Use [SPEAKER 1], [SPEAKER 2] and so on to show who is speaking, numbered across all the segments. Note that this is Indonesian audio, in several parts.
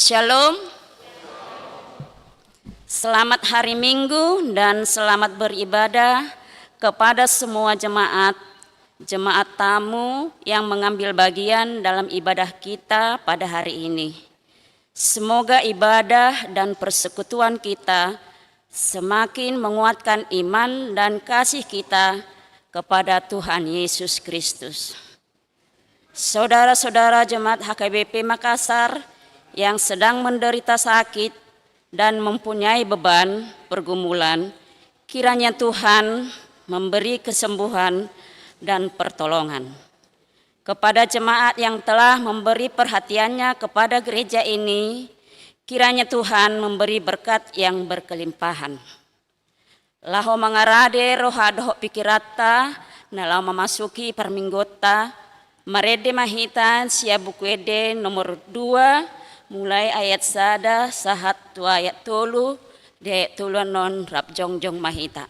[SPEAKER 1] Shalom. Selamat hari Minggu dan selamat beribadah kepada semua jemaat tamu yang mengambil bagian dalam ibadah kita pada hari ini. Semoga ibadah dan persekutuan kita semakin menguatkan iman dan kasih kita kepada Tuhan Yesus Kristus. Saudara-saudara jemaat HKBP Makassar yang sedang menderita sakit dan mempunyai beban pergumulan, kiranya Tuhan memberi kesembuhan dan pertolongan. Kepada jemaat yang telah memberi perhatiannya kepada gereja ini, kiranya Tuhan memberi berkat yang berkelimpahan. Laho mangarade roha doho pikirata, nalau memasuki perminggota, marede mahitan siabukwede nomor 2, mulai ayat sada sahat tu ayat tolu de tuluan non rap jongjong mahita.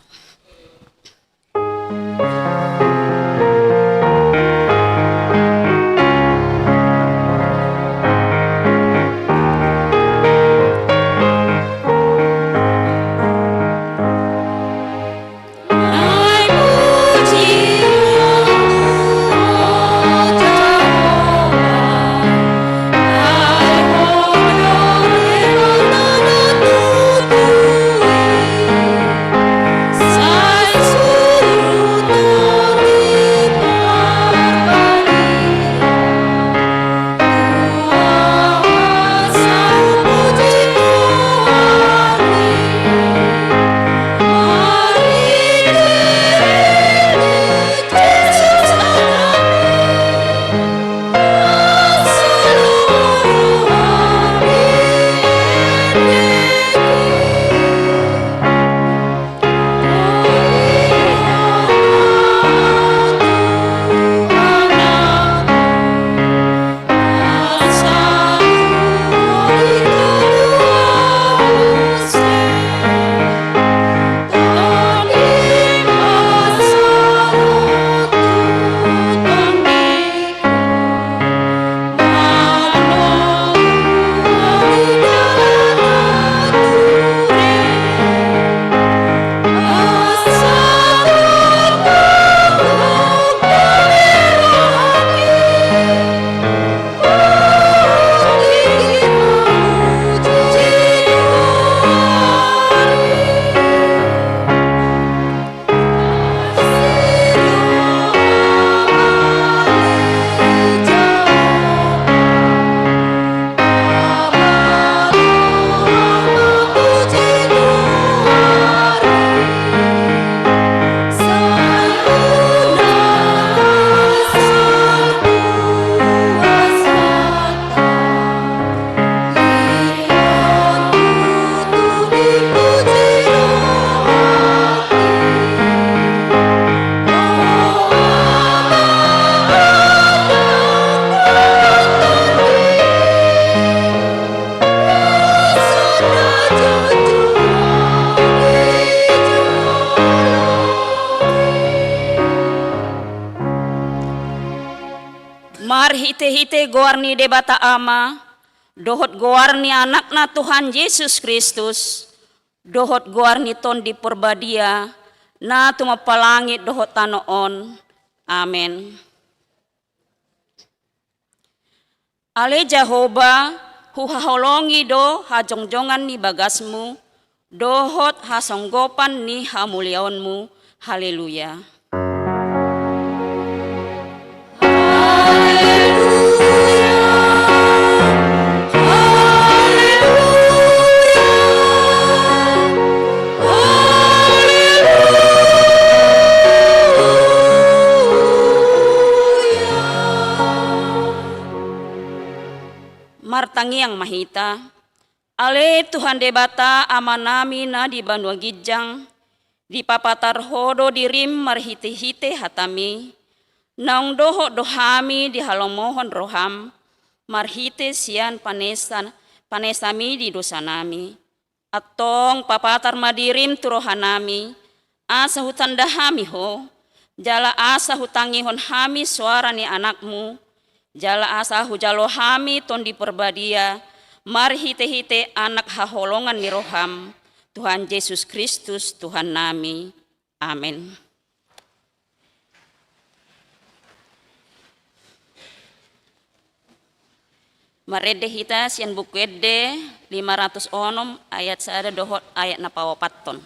[SPEAKER 1] Hite goarni debata ama, dohot goarni anakna Tuhan Yesus Kristus, dohot goarni ton di perbadia, na tumapalangit dohot tanoon. Amen. Ale Jehovah, huhaholongi do hajongjongan ni bagasmu, dohot hasonggopan ni hamulyaonmu. Haleluya. Martangi yang mahita, ale Tuhan debata amanami na di Bandua Gijang, di papatar hodo dirim marhite-hite hatami, naung doho dohami di halomohon roham, marhite sian panesami di dosanami, atong papatar madirim turohanami, asa hutan dahami ho, jala asa hutangihon hami suara ni anakmu, jala asa hujalo hami ton di perbadia, Mari hite-hite anak haholongan ni roham, Tuhan Yesus Kristus Tuhan nami. Amin. Marede hita sian buku ede 500 onom ayat sada dohot ayat napawapaton.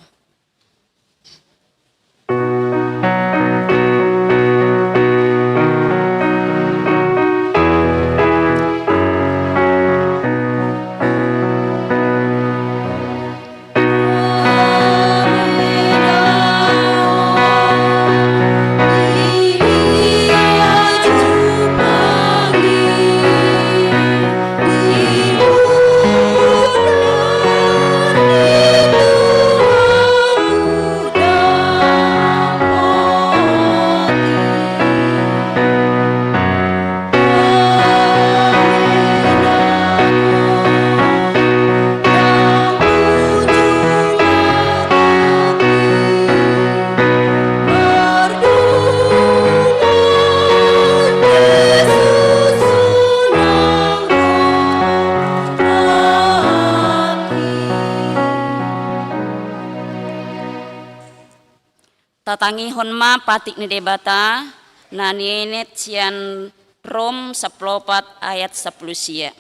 [SPEAKER 1] Tatangi honma patik ni debata na nienet sian Rom 14 ayat 10 sia.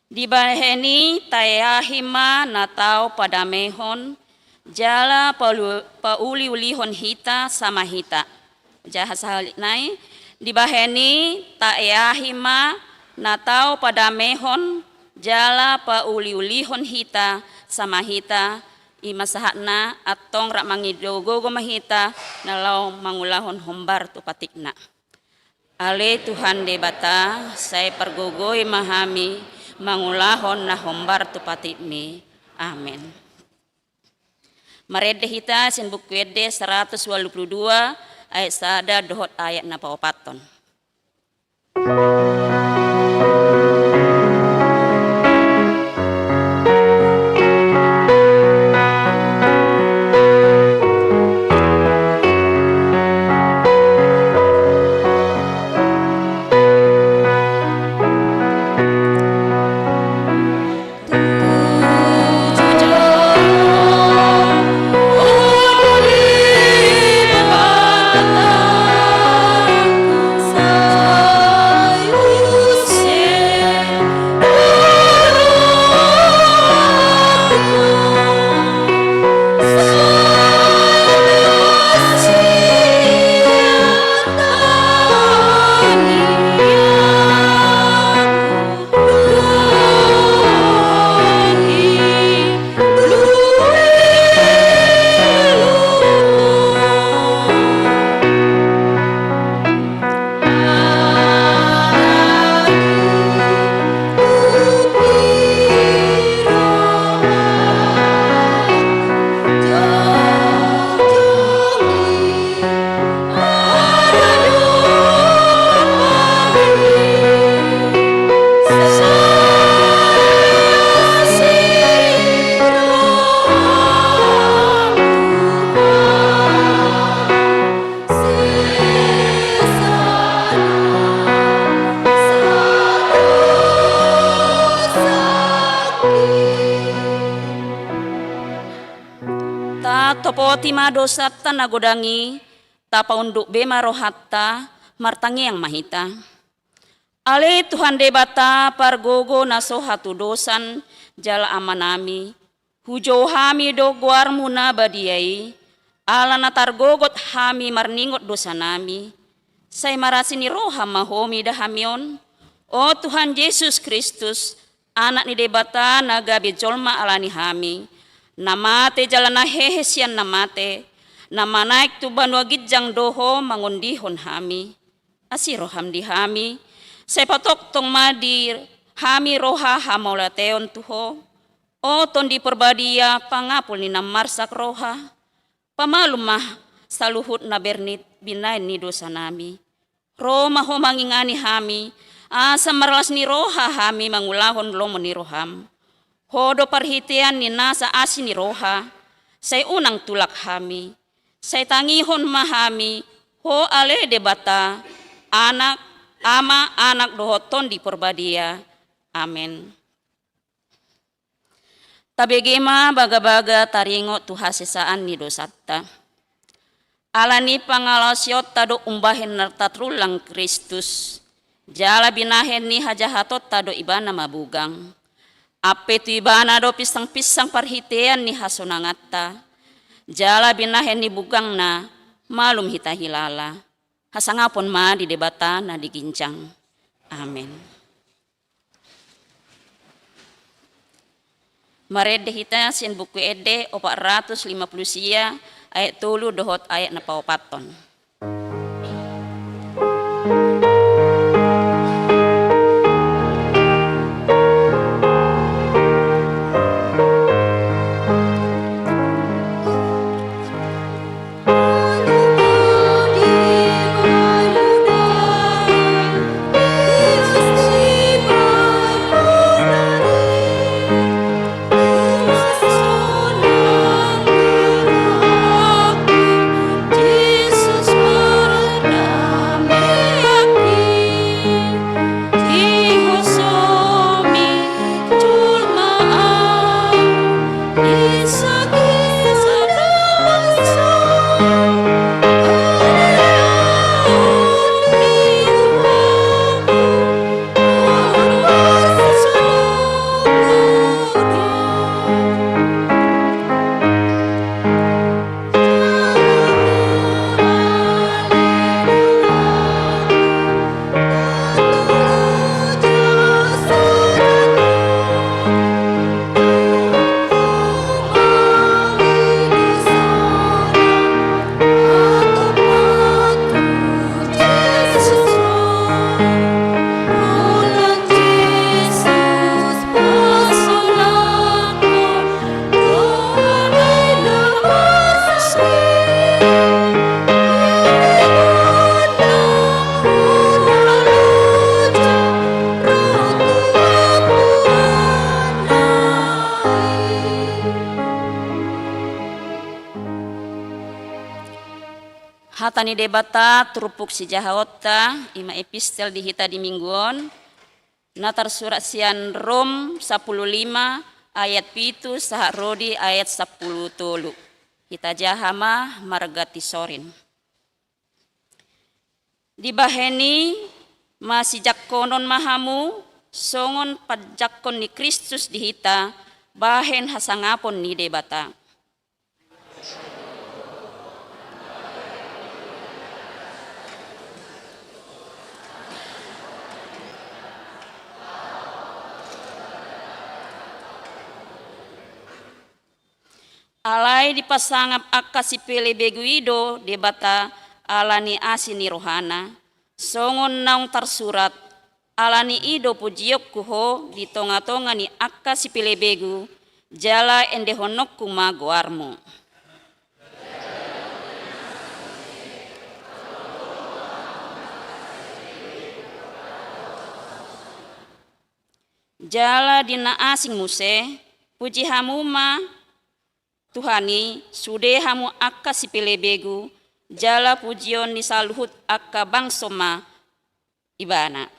[SPEAKER 1] Dibaheni tayahima natau padamehon jala pauli-ulihon hita sama hita. Jahasa nai dibaheni tayahima natau padamehon jala pauli-ulihon hita sama hita. Ima sahatna atong rak mangidogo mahita nalau mangulahon hombar tu patikna. Ale Tuhan debata saya pergogoi mahami mangulahon na hombar tu patikmi. Amin. Marede hita sin buku ede 182 ayat sada dohot ayat na pawapaton. Topoti madosa nagodangi tapa unduk bema rohatta martangi yang mahita. Ale Tuhan debata pargogo naso hatu dosan jala amanami hujo hami do guarmuna badiai ala natargogot hami marningot dosa nami. Saya marasini roha mahomi dahamion. O Tuhan Yesus Kristus anak ni debata nagabe jolma alani hami. Namate jalana hehesian namate, nama naik tu banua gijang doho mangundihon hami, asiroham di hami, sepatok tong madir, hami roha hamolateon tuho, o tondi perbadia pangapul ni namarsak roha, pamalumah saluhut na bernit binain ni dosa nami, roma ho mangingani hami, asa marlas ni roha hami mangulahon lomo ni roham. Hodo perhitian ni nasa asin ni roha, saya unang tulak hami, saya tangihon mahami, ho ale debata, anak, ama anak dohoton di perbadia, Amin. Tabegema baga-baga taringo tuha sesaan ni dosatta. Alani pangalasiot tado umbahin nartatrulang Kristus. Jala binahen ni hajahatot tado ibana mabugang. Ape tu ibana do pisang-pisang parhitean ni hasonangatta. Jala binahen ni bugang na malum hita hilala. Hasangapon ma di debata na digincang. Amin. Marede hita sin buku ede 450 sia ayat 3 dohot ayat na paupaton. Hatani debata trupuk si jahawota ima epistel dihita di mingguon natar surat sian Rom 15 ayat pitu saha rodi ayat 10 tolu hita jahama margati sorin dibaheni masih jakkonon mahamu songon pajakkon ni Kristus dihita bahen hasangapon ni debata. Alai dipasangap akasi pele beguido debata alani asini rohana songon naung tarsurat alani ido pujiok kuho di tonga-tonga ni akasi pele begu jala ende honok kuma goarmo. Jala dina asing muse puji hamuma Tuhani sude hamu akka sipile begu jala pujion ni saluhut akka bangsoma ibana.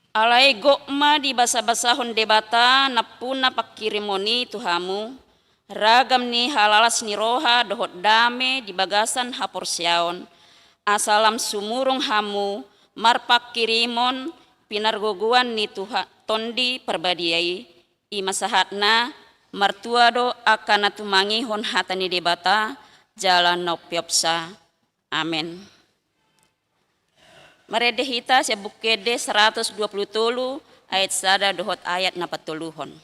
[SPEAKER 1] Alai gokma di basa-basahon debata napuna pakirimoni tuhamu ragam ni halalas ni roha dohot dame di bagasan haporsiaon asalam sumurung hamu marpak kirimon pinargoguan ni tuha tondi perbadiai imasahatna martuado akan atumangi hon hatani debata jalan nopiopsa. Amin. Meredehita sebukede 120 tolu ayat sada dohot ayat 40.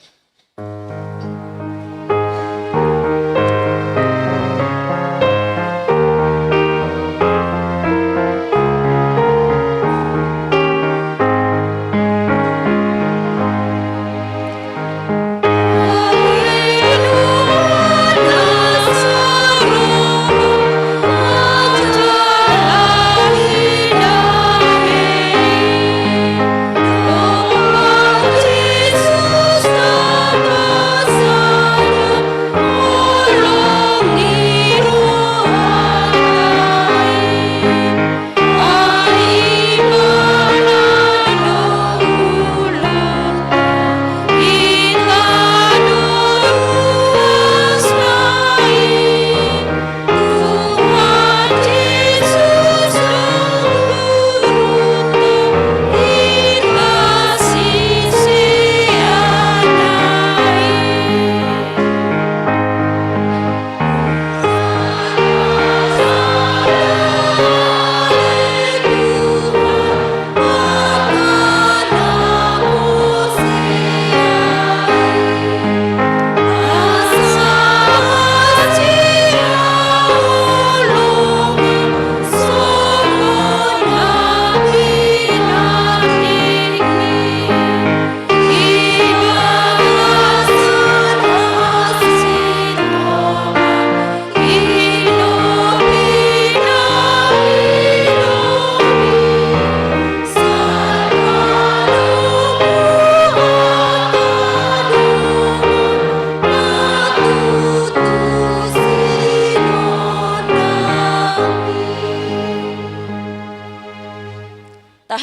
[SPEAKER 2] Jesus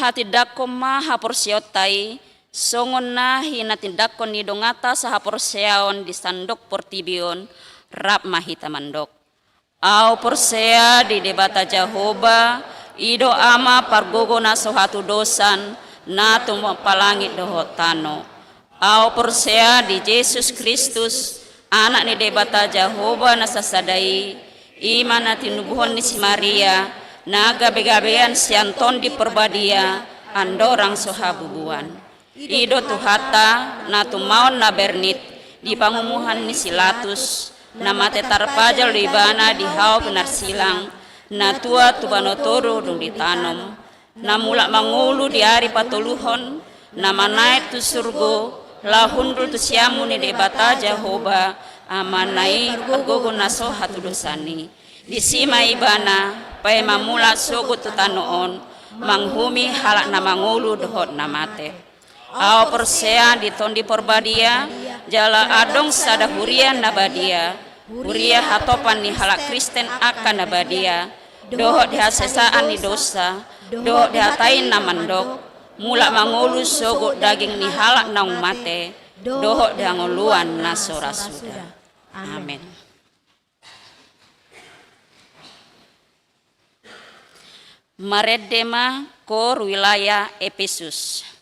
[SPEAKER 1] hatidakko maha porsiotai songon nahi natindakko ni dongata saha porseaon di sandok portibion rap mahita mandok. Au porsea di debata Jehovah ido ama pargogo na sohatu dosan na tumapalangit dohotano. Au porsea di Yesus Kristus anak ni debata Jehovah na sasadai iman na tinubuhon ni si Maria na gabe-gabean sianton di perbadia andorang sohabubuan. Ido tuhata na tumaon na bernit di pangumuhan ni Silatus na mate tarpajal di bana di hau benar silang na tua tubanotoro dong ditanom na mulak mangulu di hari patuluhon na manai tu surgo lahundul tu siamu ni debata Jehovah amanai pergogo na sohatu dosani di sima ibana pai mamula sogo tu tanoon manghumi halak na mangulu dohot na mate. Au persea di tondi porbadia jala adong sada huria nabadia huria hatopan ni halak Kristen akan nabadia dohot dihasesaan ni dosa dohot dihatain na mandok mulak mangulu sogo daging ni halak naung mate dohot dianguluan na sora suda. Amin. Maredema kor wilayah Efesus.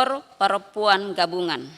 [SPEAKER 1] Sektor Perempuan Gabungan.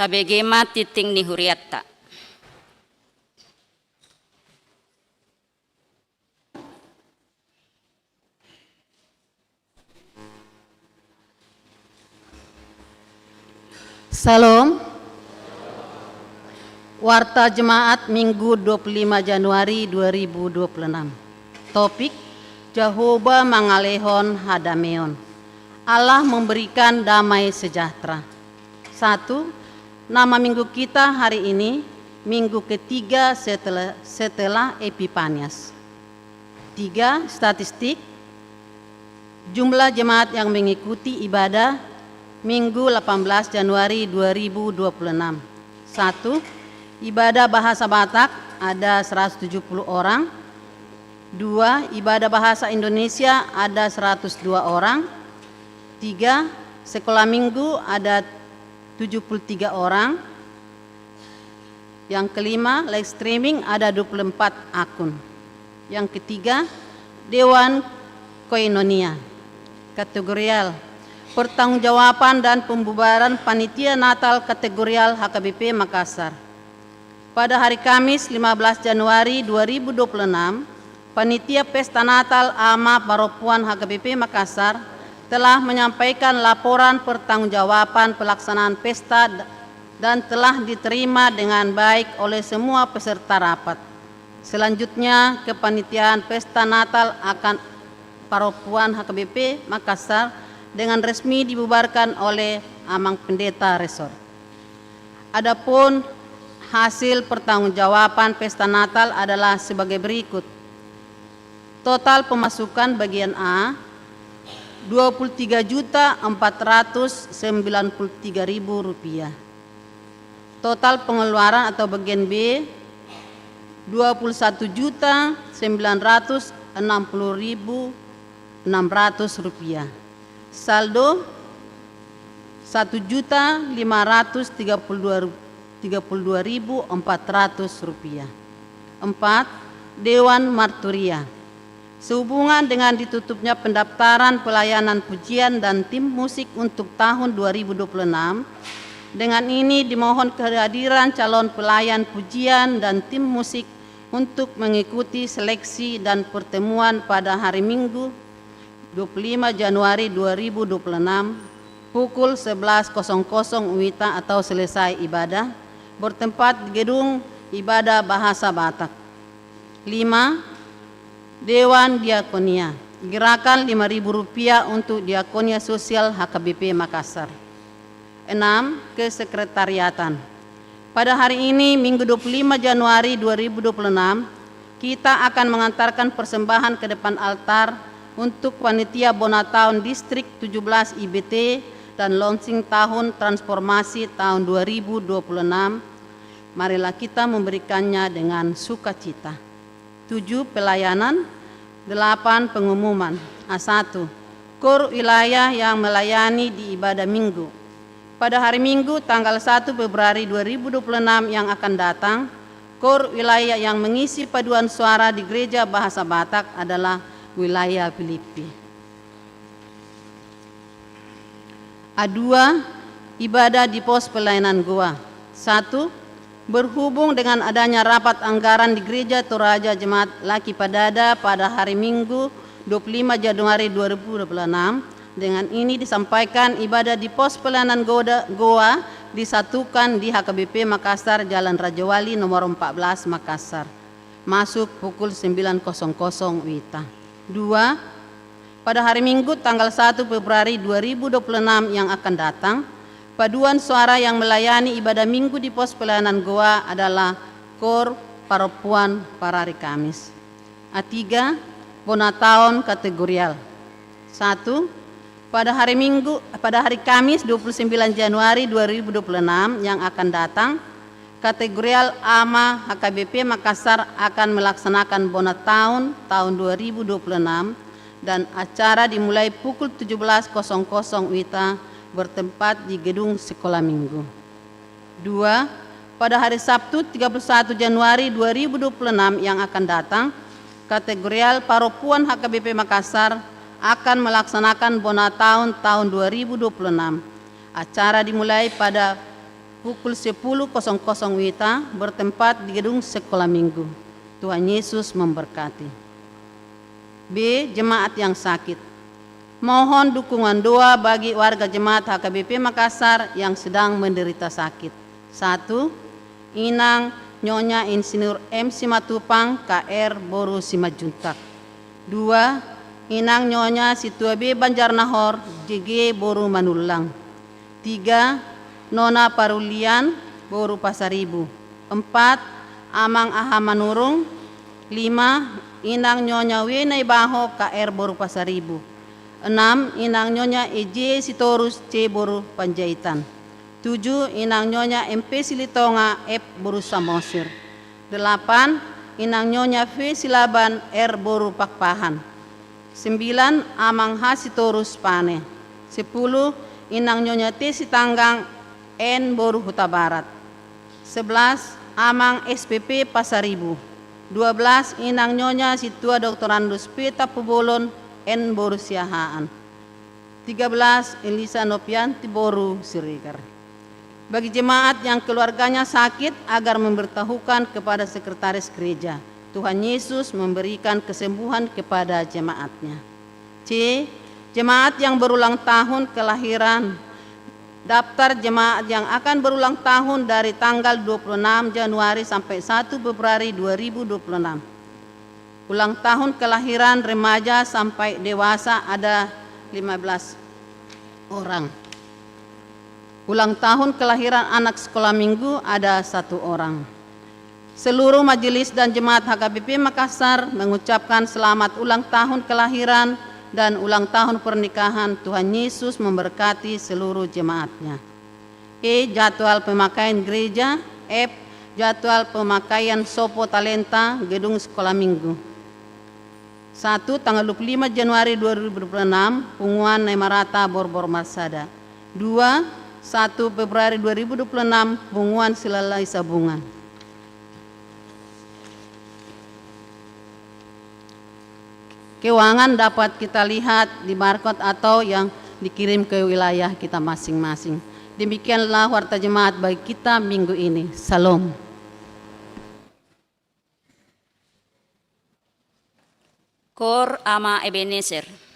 [SPEAKER 1] Tabegema titing ni huriatta.
[SPEAKER 2] Salam. Warta Jemaat Minggu 25 Januari 2026. Topik Jehovah Mangalehon Hadameon. Allah memberikan damai sejahtera. 1. Nama minggu kita hari ini, minggu ketiga setelah Epifanias. 3. Statistik. Jumlah jemaat yang mengikuti ibadah Minggu 18 Januari 2026. 1. Ibadah bahasa Batak ada 170 orang. 2. Ibadah bahasa Indonesia ada 102 orang. 3. Sekolah minggu ada 73 orang. Yang kelima, live streaming ada 24 akun. Yang ketiga, Dewan Koinonia. Kategorial, pertanggungjawaban dan pembubaran panitia Natal kategorial HKBP Makassar. Pada hari Kamis 15 Januari 2026, panitia Pesta Natal AMA Perempuan HKBP Makassar telah menyampaikan laporan pertanggungjawaban pelaksanaan pesta dan telah diterima dengan baik oleh semua peserta rapat. Selanjutnya, kepanitiaan pesta Natal akan Paropuan HKBP Makassar dengan resmi dibubarkan oleh Amang Pendeta Resort. Adapun hasil pertanggungjawaban pesta Natal adalah sebagai berikut. Total pemasukan bagian A, Rp23.493.000. Total pengeluaran atau bagian B, Rp21.960.600. Saldo Rp1.532.400. 4. Dewan Marturia. Sehubungan dengan ditutupnya pendaftaran pelayanan pujian dan tim musik untuk tahun 2026, dengan ini dimohon kehadiran calon pelayan pujian dan tim musik untuk mengikuti seleksi dan pertemuan pada hari Minggu 25 Januari 2026 pukul 11.00 WITA atau selesai ibadah, bertempat di Gedung Ibadah Bahasa Batak. 5. Dewan Diakonia, gerakan Rp5.000 untuk Diakonia Sosial HKBP Makassar. 6. Kesekretariatan. Pada hari ini, Minggu 25 Januari 2026, kita akan mengantarkan persembahan ke depan altar untuk panitia Bonataun Distrik 17 IBT dan launching tahun transformasi tahun 2026. Marilah kita memberikannya dengan sukacita. 7. Pelayanan. 8. Pengumuman. A1. KOR wilayah yang melayani di ibadah minggu. Pada hari Minggu tanggal 1 Februari 2026 yang akan datang, KOR wilayah yang mengisi paduan suara di Gereja Bahasa Batak adalah wilayah Filipi. A2. Ibadah di pos pelayanan Goa. 1. Berhubung dengan adanya rapat anggaran di Gereja Toraja Jemaat Laki Padada pada hari Minggu 25 Januari 2026, dengan ini disampaikan ibadah di pos pelayanan Goa disatukan di HKBP Makassar Jalan Raja Wali nomor 14 Makassar. Masuk pukul 9.00 WITA. 2. Pada hari Minggu tanggal 1 Februari 2026 yang akan datang, paduan suara yang melayani ibadah minggu di pos pelayanan Goa adalah KOR Paropuan Parari Kamis. A3. Bonataun kategorial. 1. Pada hari Kamis 29 Januari 2026 yang akan datang, kategorial AMA HKBP Makassar akan melaksanakan Bonataun tahun 2026 dan acara dimulai pukul 17.00 WITA bertempat di Gedung Sekolah Minggu. 2. Pada hari Sabtu 31 Januari 2026 yang akan datang, kategorial Paropuan HKBP Makassar akan melaksanakan Bonataun tahun 2026. Acara dimulai pada pukul 10.00 WITA bertempat di Gedung Sekolah Minggu. Tuhan Yesus memberkati. B. Jemaat yang sakit. Mohon dukungan doa bagi warga jemaat HKBP Makassar yang sedang menderita sakit. 1. Inang Nyonya Insinyur M. Simatupang KR Boru Simajuntak. 2. Inang Nyonya Situa B. Banjarnahor JG Boru Manulang. 3. Nona Parulian Boru Pasaribu. 4. Amang Aha Manurung. 5. Inang Nyonya Wenai Baho KR Boru Pasaribu. 6. Inang Nyonya EJ Sitorus C. Boru Panjaitan. 7. Inang Nyonya MP Silitonga F. Boru Samosir. 8. Inang Nyonya V. Silaban R. Boru Pakpahan. 9. Amang H. Sitorus Pane. 10. Inang Nyonya T. Sitanggang N. Boru Huta Barat. 11. Amang SPP Pasaribu. 12. Inang Nyonya Situa Dr. Andus P. Tapubolon N. Boru Siahaan. 13. Elisa Nopianti Boru Sirikar. Bagi jemaat yang keluarganya sakit agar memberitahukan kepada sekretaris gereja. Tuhan Yesus memberikan kesembuhan kepada jemaatnya. C. Jemaat yang berulang tahun kelahiran daftar jemaat yang akan berulang tahun dari tanggal 26 Januari sampai 1 Februari 2026. Ulang tahun kelahiran remaja sampai dewasa ada 15 orang. Ulang tahun kelahiran anak sekolah minggu ada 1 orang. Seluruh majelis dan jemaat HKBP Makassar mengucapkan selamat ulang tahun kelahiran dan ulang tahun pernikahan. Tuhan Yesus memberkati seluruh jemaatnya. E. Jadwal pemakaian gereja. F. Jadwal pemakaian Sopo Talenta gedung sekolah minggu. 1. Tanggal 25 Januari 2026 Punguan Nemarata Borbor Marsada. 2. 1 Februari 2026 Punguan Silalai Sabungan. Keuangan dapat kita lihat di barcode atau yang dikirim ke wilayah kita masing-masing. Demikianlah warta jemaat bagi kita minggu ini. Salam.
[SPEAKER 1] Kor Ama Ebenezer.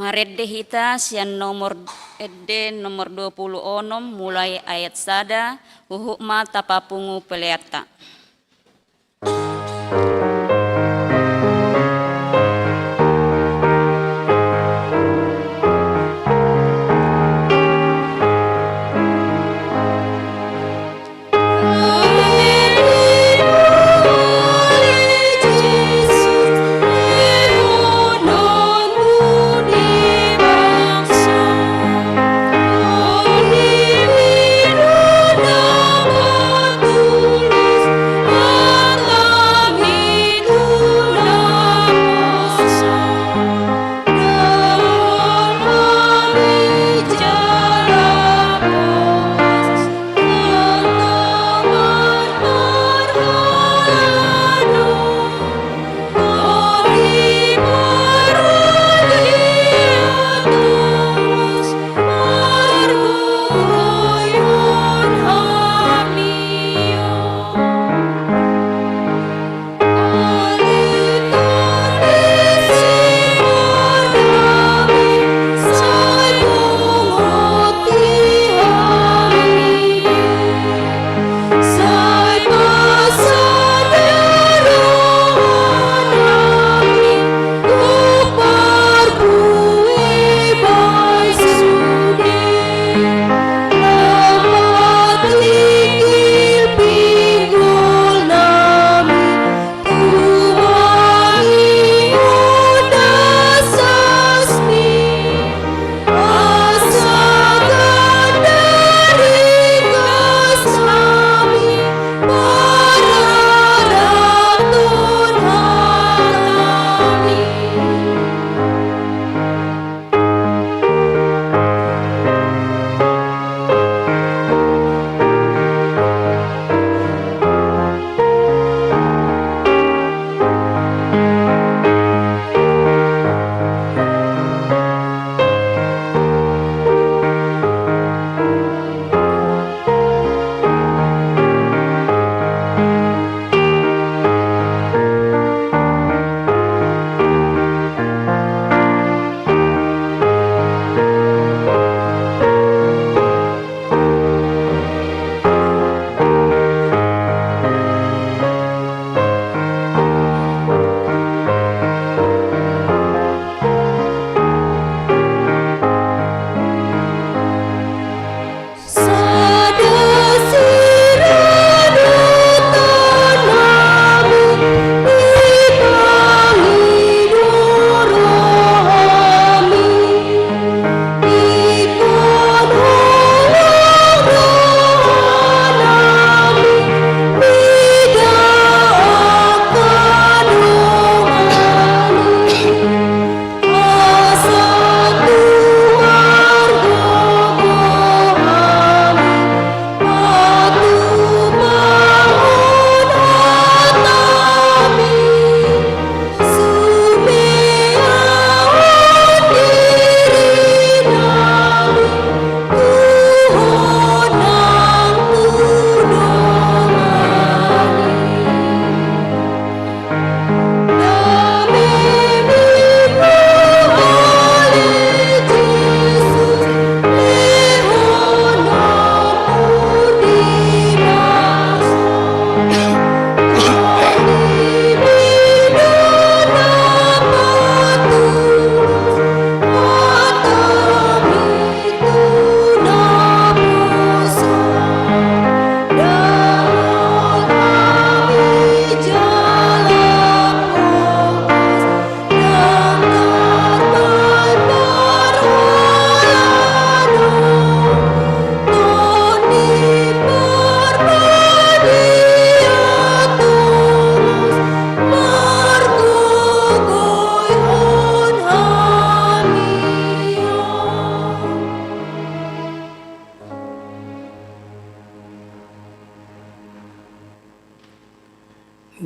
[SPEAKER 1] Maredde hita sian nomor edde nomor 26 mulai ayat sada huhuk ma tapapungu peleata.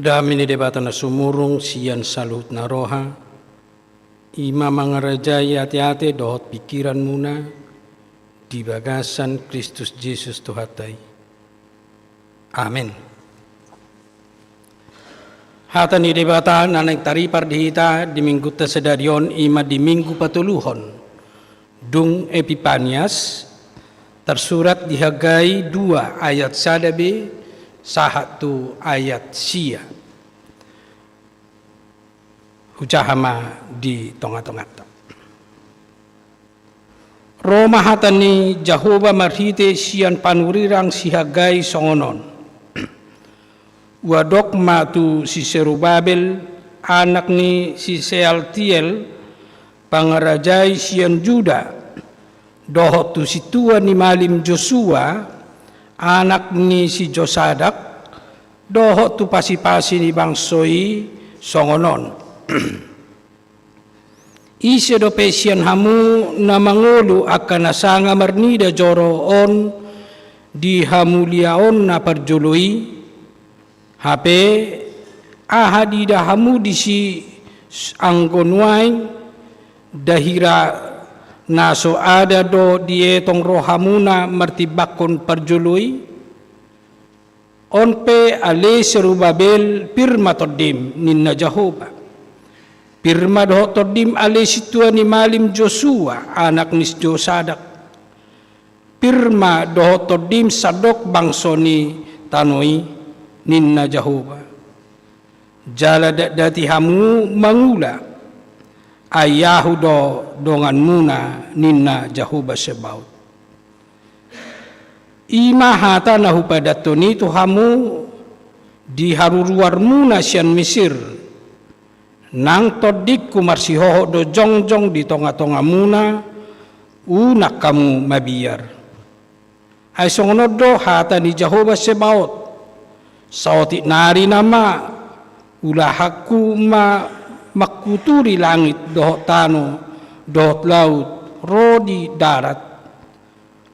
[SPEAKER 3] Damini debatana sumurung sian salut naroha, ima mangarajai hati-hati dohot pikiran muna, di bagasan Kristus Yesus Tuhatai. Amin. Hata ni debata naneng taripar dihita di minggu tesedarion ima di minggu patuluhon. Dung Epipanias tersurat di Hagai 2 ayat 1b 1 ayat sia. Hujahama di tonga-tonga. Roma hatani Jehovah marhite sian panurirang si Hagai songonon. Wadok matu si Serubabel anak ni si Sealtiel pangarajai sian Juda dohot tu si tua ni malim Joshua anak ni si Josadak dohot tu pasi-pasi ni bangsoi songonon. Ise do pesian hamu na mangolu akan nasanga marnida joro on di hamuliaon na parjoloi hape ahadida hamu disi anggonwain dahira naso ada do dietong rohamuna martibakon parjoloi onpe ale Serubabel pirma todim ninna Jehovah pirma do todim ale situa ni malim Joshua anak nis Josadak pirma do todim sadok bangsoni tanoi ninna Jehovah jala dati hamu mangula ayahu do dongan muna ninna Jehovah Sebaot ima hata nahu pada toni tu hamu di haruruar muna sian Mesir nang todik kumarsihoho do jongjong di tonga-tonga muna unak kamu mabiar ay songonodo hata ni Jehovah Sebaot sauti nari nama ulahaku makuturi langit dohot tano dohot laut rodi darat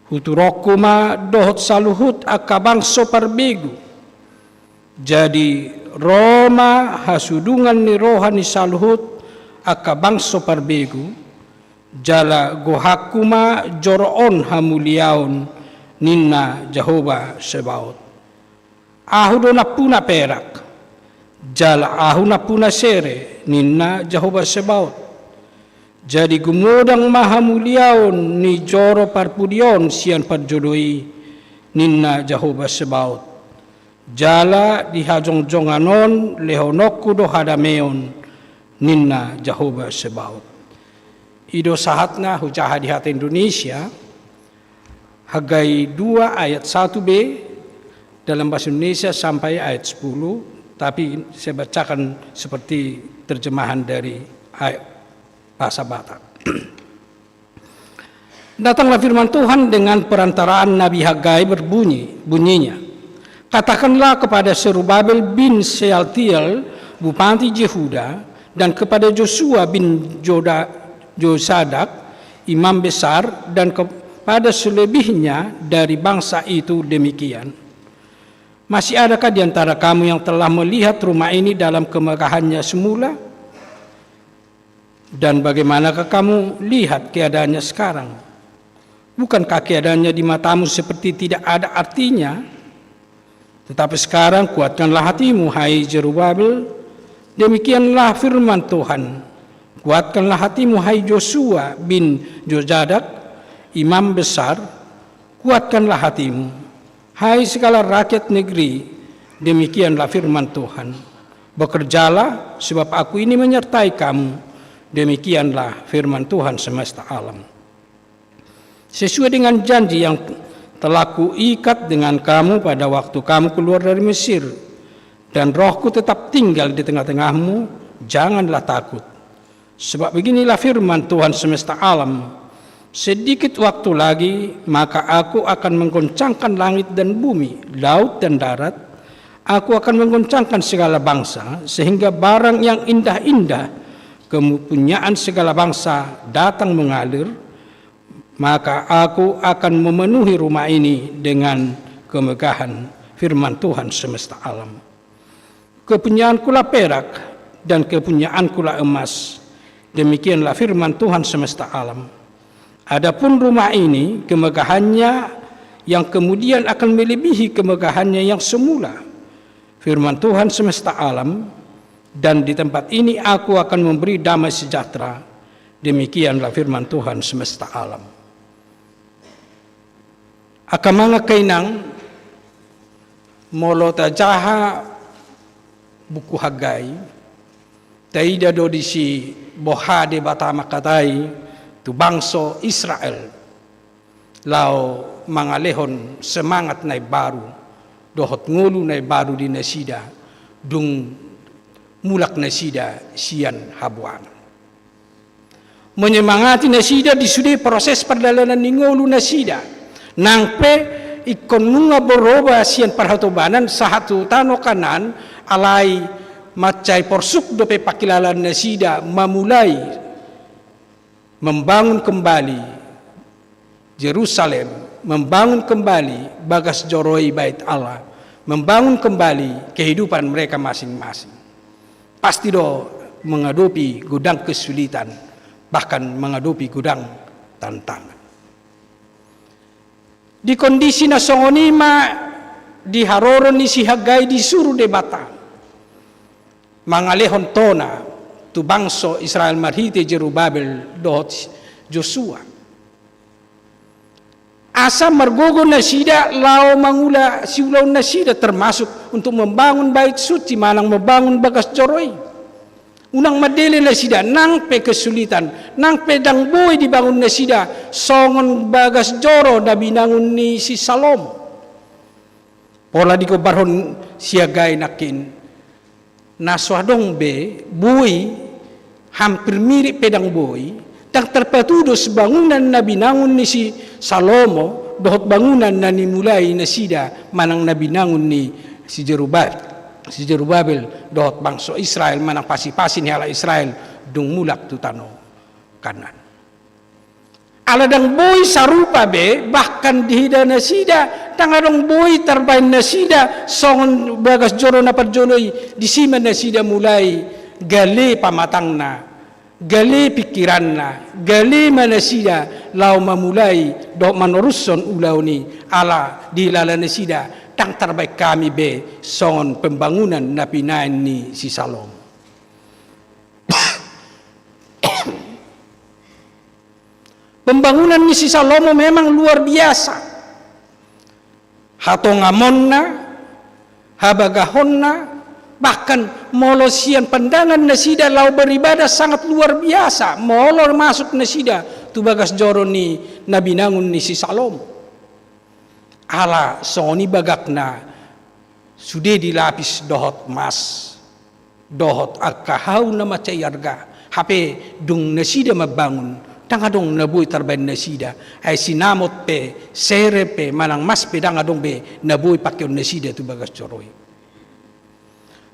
[SPEAKER 3] huturoku ma dohot saluhut akabangso parbegu jadi Roma hasudungan ni roha ni saluhut akabangso parbegu jala gohaku ma joroon hamuliaon ninna Jehovah Sebaot ahu do napuna perak jala ahu napuna sere ninna Jehovah Sebaot jadi gumodang mahamuliaon ni joro parpudion sian parjodoi ninna Jehovah Sebaot jala dihajong-jonganon lehonoku do hadameon ninna Jehovah Sebaot ido sahatna hujaha di hati Indonesia Hagai 2 ayat 1b dalam bahasa Indonesia sampai ayat 10, tapi saya bacakan seperti terjemahan dari bahasa Batak. Datanglah firman Tuhan dengan perantaraan Nabi Hagai bunyinya. Katakanlah kepada Serubabel bin Sealtiel, Bupati Yehuda, dan kepada Joshua bin Josadak, imam besar, dan kepada selebihnya dari bangsa itu demikian. Masih adakah di antara kamu yang telah melihat rumah ini dalam kemegahannya semula? Dan bagaimanakah kamu lihat keadaannya sekarang? Bukankah keadaannya di matamu seperti tidak ada artinya? Tetapi sekarang kuatkanlah hatimu, hai Zerubabel. Demikianlah firman Tuhan. Kuatkanlah hatimu, hai Joshua bin Josadak, imam besar. Kuatkanlah hatimu, hai segala rakyat negeri, demikianlah firman Tuhan. Bekerjalah, sebab aku ini menyertai kamu, demikianlah firman Tuhan semesta alam. Sesuai dengan janji yang telah kuikat dengan kamu pada waktu kamu keluar dari Mesir, dan rohku tetap tinggal di tengah-tengahmu, janganlah takut. Sebab beginilah firman Tuhan semesta alam, sedikit waktu lagi, maka aku akan menggoncangkan langit dan bumi, laut dan darat. Aku akan menggoncangkan segala bangsa, sehingga barang yang indah-indah, kepunyaan segala bangsa datang mengalir. Maka aku akan memenuhi rumah ini dengan kemegahan firman Tuhan semesta alam. Kepunyaankulah perak dan kepunyaankulah emas. Demikianlah firman Tuhan semesta alam. Adapun rumah ini, kemegahannya yang kemudian akan melebihi kemegahannya yang semula. Firman Tuhan semesta alam, dan di tempat ini aku akan memberi damai sejahtera. Demikianlah firman Tuhan semesta alam. Akamanga kainang molo tajaha buku Hagai taida do disi bohade batama katai tu bangso Israel lau mangalehon semangat nai baru dohot ngulu nai baru di nasida dung mulak nasida sian habuan menyemangati nasida di sudi proses perjalanan ngulu nasida nangpe ikon nunga boroba sian parhatobanan sahatu tano kanan alai macai porsuk dope pakilalan nasida memulai membangun kembali Yerusalem, membangun kembali bagas joroi bait Allah, membangun kembali kehidupan mereka masing-masing. Pasti do menghadapi gudang kesulitan, bahkan menghadapi gudang tantangan. Di kondisi nasongonima di haroron ni si Hagai disuruh debata. Mangalehon tona tu bangso Israel marhite Jerubabel dohot Joshua. Asa margogo nasida lau mangula siulau nasida termasuk untuk membangun bait suci manang membangun bagas joroi. Unang madele nasida nang pe kesulitan, nang pedang boy dibangun nasida songon bagas joro na binangun ni si Salomo. Pola di kobarhon siagai nakin naswadong be boy hampir mirip pedang boy tak terpetudos bangunan na binangun ni si Salomo dohot bangunan na nimulai nasida manang na binangun ni si Jerubabel dohot bangso Israel manang pasi-pasi ni hala Israel dung mulak tu tano kanan. Aladang boy sarupa be bahkan dihida nasida tangadong boy tarbain nasida songon bagas joro na parjoloi disima nasida mulai gale pamatangna gali pikiranna, gali manasida, lau mamulai do manuruson ulau ni ala di lala nasida, tang terbaik kami be songon pembangunan na pinain ni si Salomo. Pembangunan ni si Salomo memang luar biasa. Hatongamonna, habagahonna, bahkan molosian pandangan nasida lau beribadah sangat luar biasa. Molor masuk nasida tu bagas joro ni nabinangun ni si Salomo. Ala soni bagakna sudah dilapis dohot mas, dohot akahau na macai arga. Hape dung nasida mabangun, tangadong nabuy tarbain nasida. Ay sinamot pe, sere pe, manang mas pe dangadong be nabuy pakyon nasida tu bagas joroi.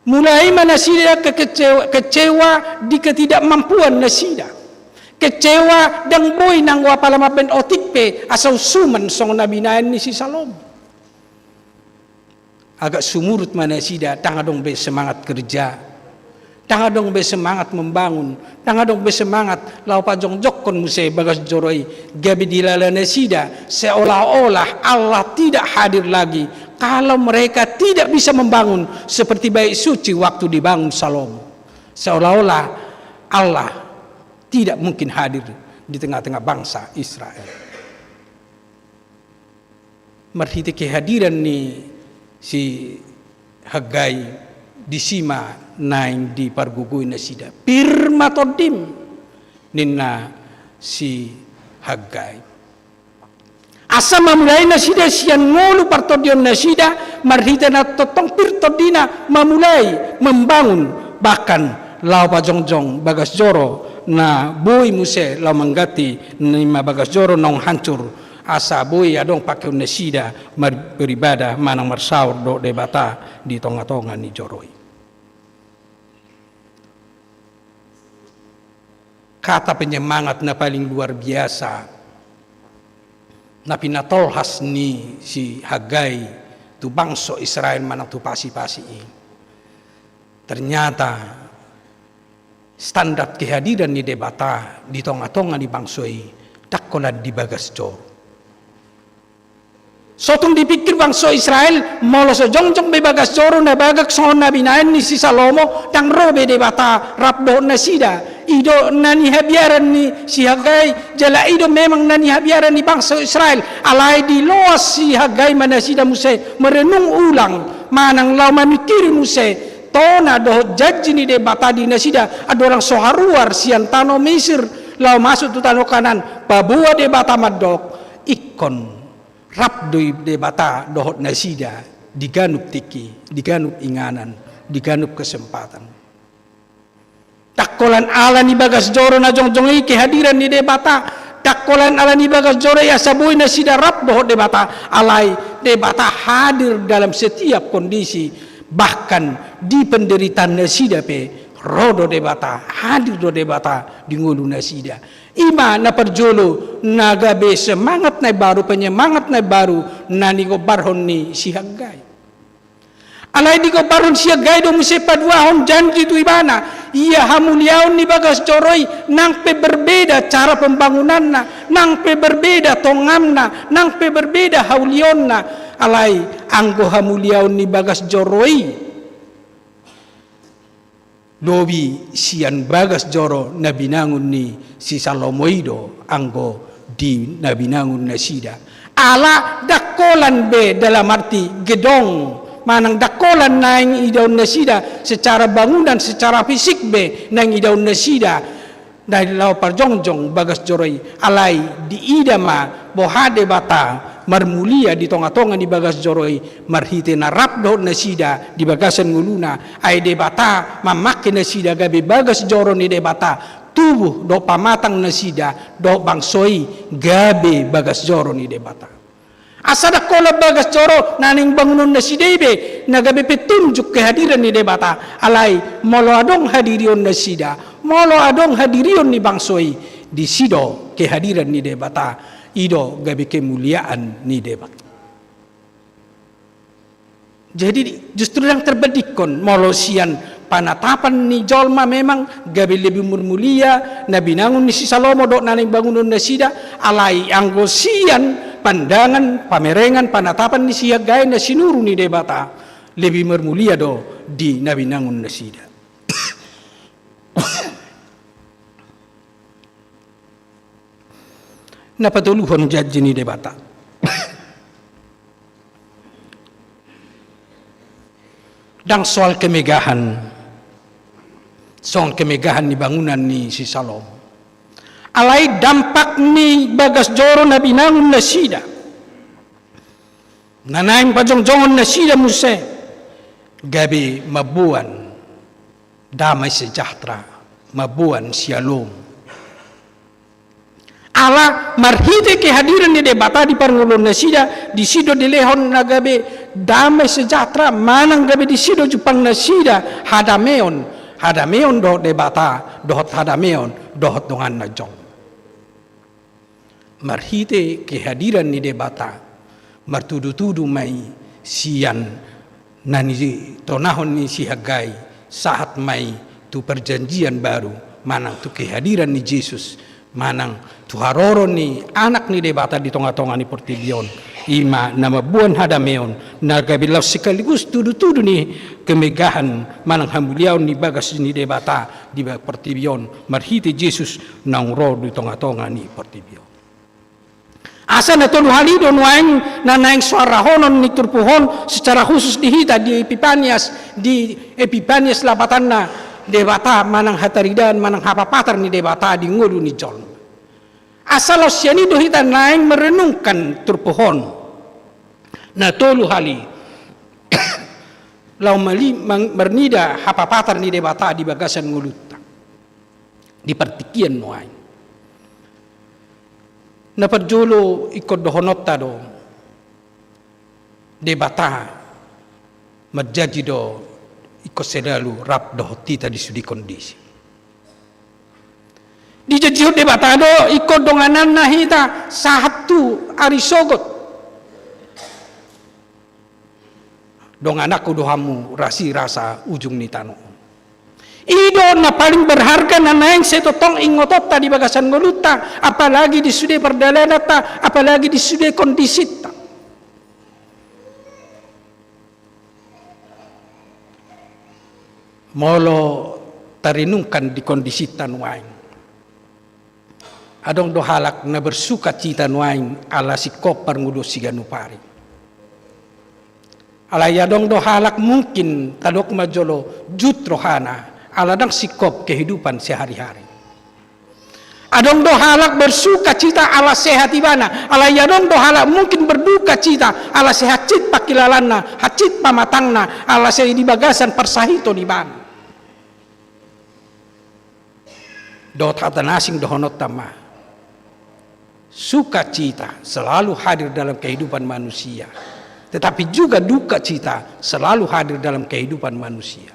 [SPEAKER 3] Mulai manasida kecewa di ketidakmampuan nasida. Kecewa dang boy nang wapalamaben otik pe asal suman song nabinayan ni si Salomo. Agak sumurut manasida tangadong be semangat kerja. Tangadong be semangat membangun. Tangadong be semangat lau pajong-jok kon muse bagas joroi. Gabi dilala nasida seolah-olah Allah tidak hadir lagi. Kalau mereka tidak bisa membangun seperti bait suci waktu dibangun Salomo. Seolah-olah Allah tidak mungkin hadir di tengah-tengah bangsa Israel. Merhiti kehadiran ni si Hagai disima naing di pargugui nasida. Pirmatodim ninna si Hagai. Asa mamulai nasida sian ngolu partodion nasida marhita na totong pirtodina mamulai membangun bahkan lau pajongjong bagas joro na boy muse lau manggati nima bagas joro nong hancur asa boy adong pakai nasida beribadah manang marsaur do debata di tonga-tonga ni joroi. Kata penyemangat na paling luar biasa na pinatolhas ni si Hagai tu bangso Israel manang tu pasi-pasi ini. Ternyata standar kehadiran ni debata di tonga-tonga ni bangsoi takkola di bagas jor. Sotong dipikir bangsa Israel molo so jongjong be bagas joro na bagak so na binaen ni si Salomo dang robe de bata rapdo na sida ido nani habiaran ni si Hagai jala ido memang nani habiaran ni bangsa Israel alai di loas si Hagai mana sida muse merenung ulang manang lau mamikir muse tona doh jaji ni de bata di nasida ada orang soharuar sian tano Mesir lau masuk tu tano kanan babua de bata madok ikon rapdoi de bata dohot nasida diganup tiki diganup inganan diganup kesempatan takkolan ala ni bagas joro na jongjong kehadiran ni de bata takkolan ala ni bagas joro ya sabui nasida rap dohot de bata alai de bata hadir dalam setiap kondisi bahkan di penderitaan nasida pe rodo de bata hadir do de bata di ngulu nasida ima na perjolo nagabe semangat na baru penyemangat na baru nani ko barhon ni si Hagai alai di ko barhon si Hagai do muse paduahon janji tu ibana iya hamuliaon ni bagas joroi nang pe berbeda cara pembangunanna nang pe berbeda tongamna nang pe berbeda haulionna alai anggo hamuliaon ni bagas joroi dobi sian bagas joro na binangun ni si Salomoido anggo di na binangun na sida ala dakolan be dalam arti gedong manang dakolan naing idaun na sida secara bangunan secara fisik be nang idaun na sida dari lau parjongjong bagas joroi alai di idama bohade bata marmulia di tonga-tonga di bagas joroi marhite na rap dohot nasida di bagasan nguluna ai de bata mamake nasida gabe bagas joro ni de bata tubuh do pamatang nasida do bangsoi gabe bagas joro ni de bata asada kola bagas joro naning bangunan nasida ibe nagabe petunjuk kehadiran ni de bata alai molo adong hadirion nasida molo adong hadirion ni bangsoi di sido kehadiran ni de bata ido gabe kemuliaan ni debat. Jadi justru yang terbedikon molosian panatapan ni jolma memang gabe lebih murmulia nabi nangun ni si Salomo dok naning bangunan nasida alai anggosian pandangan pamerengan panatapan ni si Hagai na sinuru ni debata lebih murmulia do di nabi nangun nasida. Napatuluhon janji ni debata dan soal kemegahan ni bangunan ni si Salomo alai dampak ni bagas joro na binangun nasida nanaing pajongjongon nasida muse gabi mabuan damai sejahtera mabuan shalom ala marhite kehadiran ni debata di parngulun nasida di sido dilehon nagabe damai sejahtera manang gabe di sido jupang nasida hadameon dohot debata dohot hadameon dohot dongan najong marhite kehadiran ni debata martudu-tudu mai sian nani tonahon ni si Hagai saat mai tu perjanjian baru manang tu kehadiran ni Yesus manang tuharoro ni anak ni debata di tonga-tonga ni portibion ima nama buan hadameon nagabilaw sekaligus tudu-tudu ni kemegahan manang hamuliaon ni bagas ni debata di portibion marhite Yesus nang ro di tonga-tonga ni portibion asa na tolu halido nuaing nanaing suara honon ni turpuhon secara khusus dihita di Epipanias labatanna debata manang hataridan manang hapapatar ni debata di ngulu ni jol asal siani dohita naing merenungkan turpohon na tolu hali lau mali mernida hapapatar ni debata di bagasan nguluta di partikian nuaing na perjolo ikut dohonota do debata menjadi do ikut sedalu rap doh tita di sudi kondisi di jejio debata do ikut donganan nahita satu arisogot donganaku dohamu rasi rasa ujung ni tano ido na paling berharga na naeng setotong ingotot di bagasan ngoluta apalagi di sudi perdalanata apalagi di sudi kondisita molo tarinungkan di kondisi tanuain. Adong do halak na bersuka cita nuain ala si kopar ngudo si ganupari. Ala yadong do halak mungkin tadok majolo jutrohana ala dang sikop kehidupan sehari-hari. Adong do halak bersuka cita ala sehat ibana, ala yadong do halak mungkin berduka cita ala sehat cit pakilalana, hacit pamatangna, ala sehat di bagasan persahito di bana. Do tatanasing dohonot tama. Sukacita selalu hadir dalam kehidupan manusia, tetapi juga duka cita selalu hadir dalam kehidupan manusia.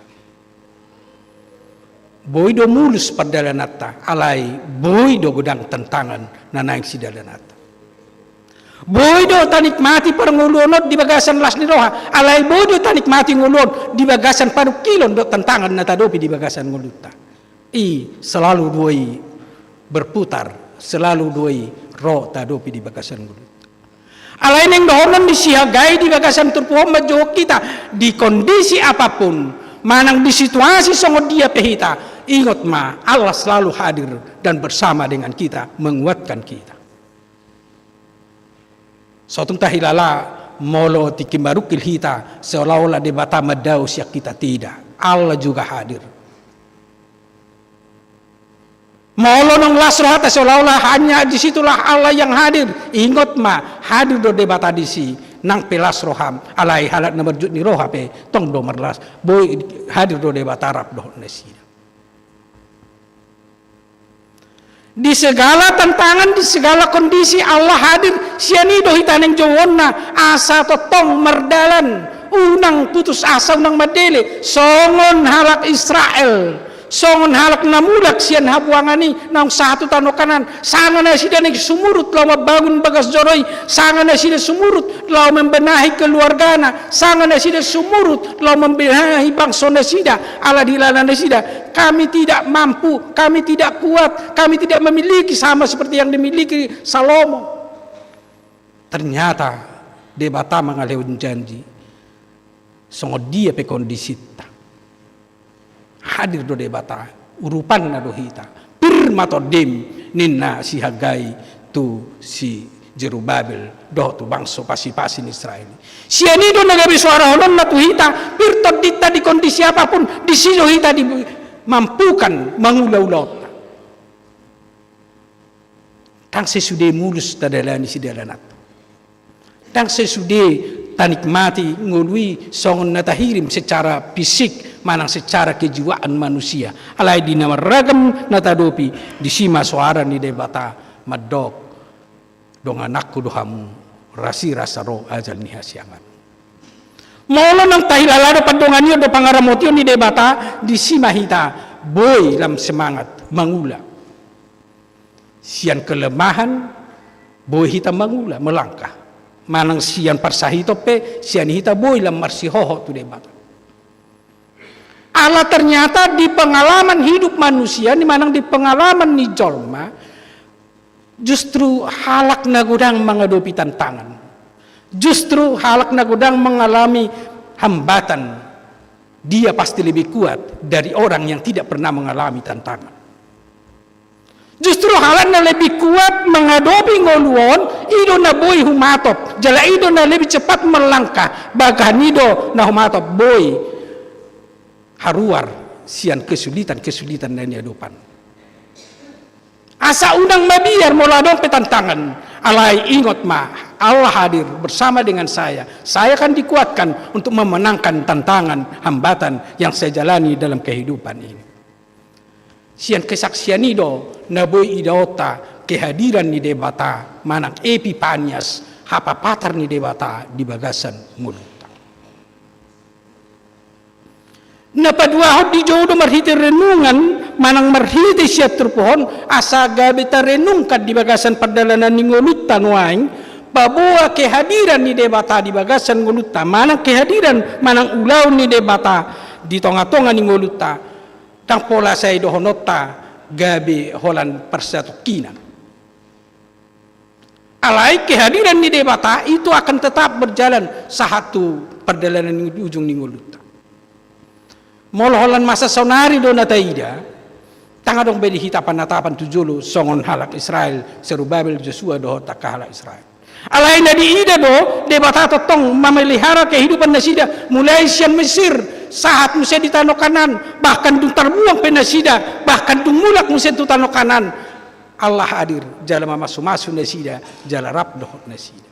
[SPEAKER 3] Boido mulus perdalanata alai boido godang tentangan nanaing si dalanata. Boido tanikmati perngulunod di bagasan las ni roha alai boido tanikmati ngulun di bagasan paru kilon do tentangan natadopi di bagasan nguluta. Selalu doi berputar, selalu doi ro tadopi di bagasan nguluta. Alai neng dohonan disiagai di bagasan turpuhom majo kita di kondisi apapun, manang di situasi songo dia pehita. Ingat ma, Allah selalu hadir dan bersama dengan kita, menguatkan kita. Suatu tahilala molo tikimbarukil hita seolah-olah debata madau siak kita tidak. Allah juga hadir. Molo nong lasrohata seolah-olah hanya disitulah Allah yang hadir. Ingat ma, hadir do debata disi nang pelas roham alai halat na berjut ni roha pe tong do merlas boy hadir do debata Arab do nesida. Di segala tantangan, di segala kondisi Allah hadir. Sianido hitaneng jawonna asa totong merdalan. Unang putus asa, unang madele. Songon halak Israel. Songon halak namulak sian habuangani. Nang satu tano kanan. Sangan na sida nag sumurut lau mabangun bagas joroy. Sangan na sida sumurut lau membenahi keluargana. Sangan na sida sumurut lau membenahi bangsa na sida. Ala dilana na sida. Kami tidak mampu, kami tidak kuat, kami tidak memiliki sama seperti yang dimiliki Salomo. Ternyata debata mengalihun janji. Songo dia pe kondisita. Hadir do debata, urupan na do hita. Pirmato dem ninna si Hagai tu si Jerubabel do tu bangso pasi-pasi Israel. Sianido nagabi suara holon na tu hita, pirtot dita di kondisi apapun, di sino hita di mampukan mengulau-ulau. Tang sesudah mulus tadalani si dalanat. Tang sesudah tanikmati ngului songon natahirim secara fisik manang secara kejiwaan manusia. Alai di nama ragam natadopi di sima suara ni debata madok dong anakku dohamu rasi rasa roh ajal ni hasiangan. Molo nang tahilalado padonganyo do pangaramotyo ni debata di simahita boy lam semangat mangula. Sian kelemahan boy hita mangula melangkah. Manang sian parsahito pe sian hita boy lam marsihoho tu debata. Allah ternyata di pengalaman hidup manusia ni manang di pengalaman ni jolma justru halak nagudang menghadapi tantangan. Justru halak nagudang mengalami hambatan. Dia pasti lebih kuat dari orang yang tidak pernah mengalami tantangan. Justru halak na lebih kuat menghadapi ngoluon, ido na boy humatop. Jala ido na lebih cepat melangkah. Bahkan ido na humatop boy haruar sian kesulitan-kesulitan dan hidupan. Asa undang mabiar moladong petantangan. Alai ingat ma, Allah hadir bersama dengan saya. Saya akan dikuatkan untuk memenangkan tantangan, hambatan yang saya jalani dalam kehidupan ini. Sian kesaksian ido, naboy idota, kehadiran ni debata, manang epipanias, hapapatar ni debata di bagasan mulut. Napadwahod di jodoh marhiti renungan manang marhiti siya terpohon asa gabita renungkan di bagasan perdalanan ni ngulutan waing babuwa kehadiran ni debata di bagasan nguluta manang kehadiran manang ulaw ni debata di tonga-tonga ni nguluta tang pola say dohonota gabi holan persatukinan. Alai kehadiran ni debata itu akan tetap berjalan satu perdalanan di ujung ni nguluta. Moloholan masa sonari do nataida. Tanga dong bedi hitapan natapan tujulu songon halak Israel seru Babel Joshua do takka halak Israel. Alai na di ida do debata tong memelihara kehidupan nasida mulai sian Mesir saat musia di tanah kanan bahkan dung terbuang penasida bahkan dung mulak musia tu tanah kanan Allah hadir jala masu nasida jala rap do nasida.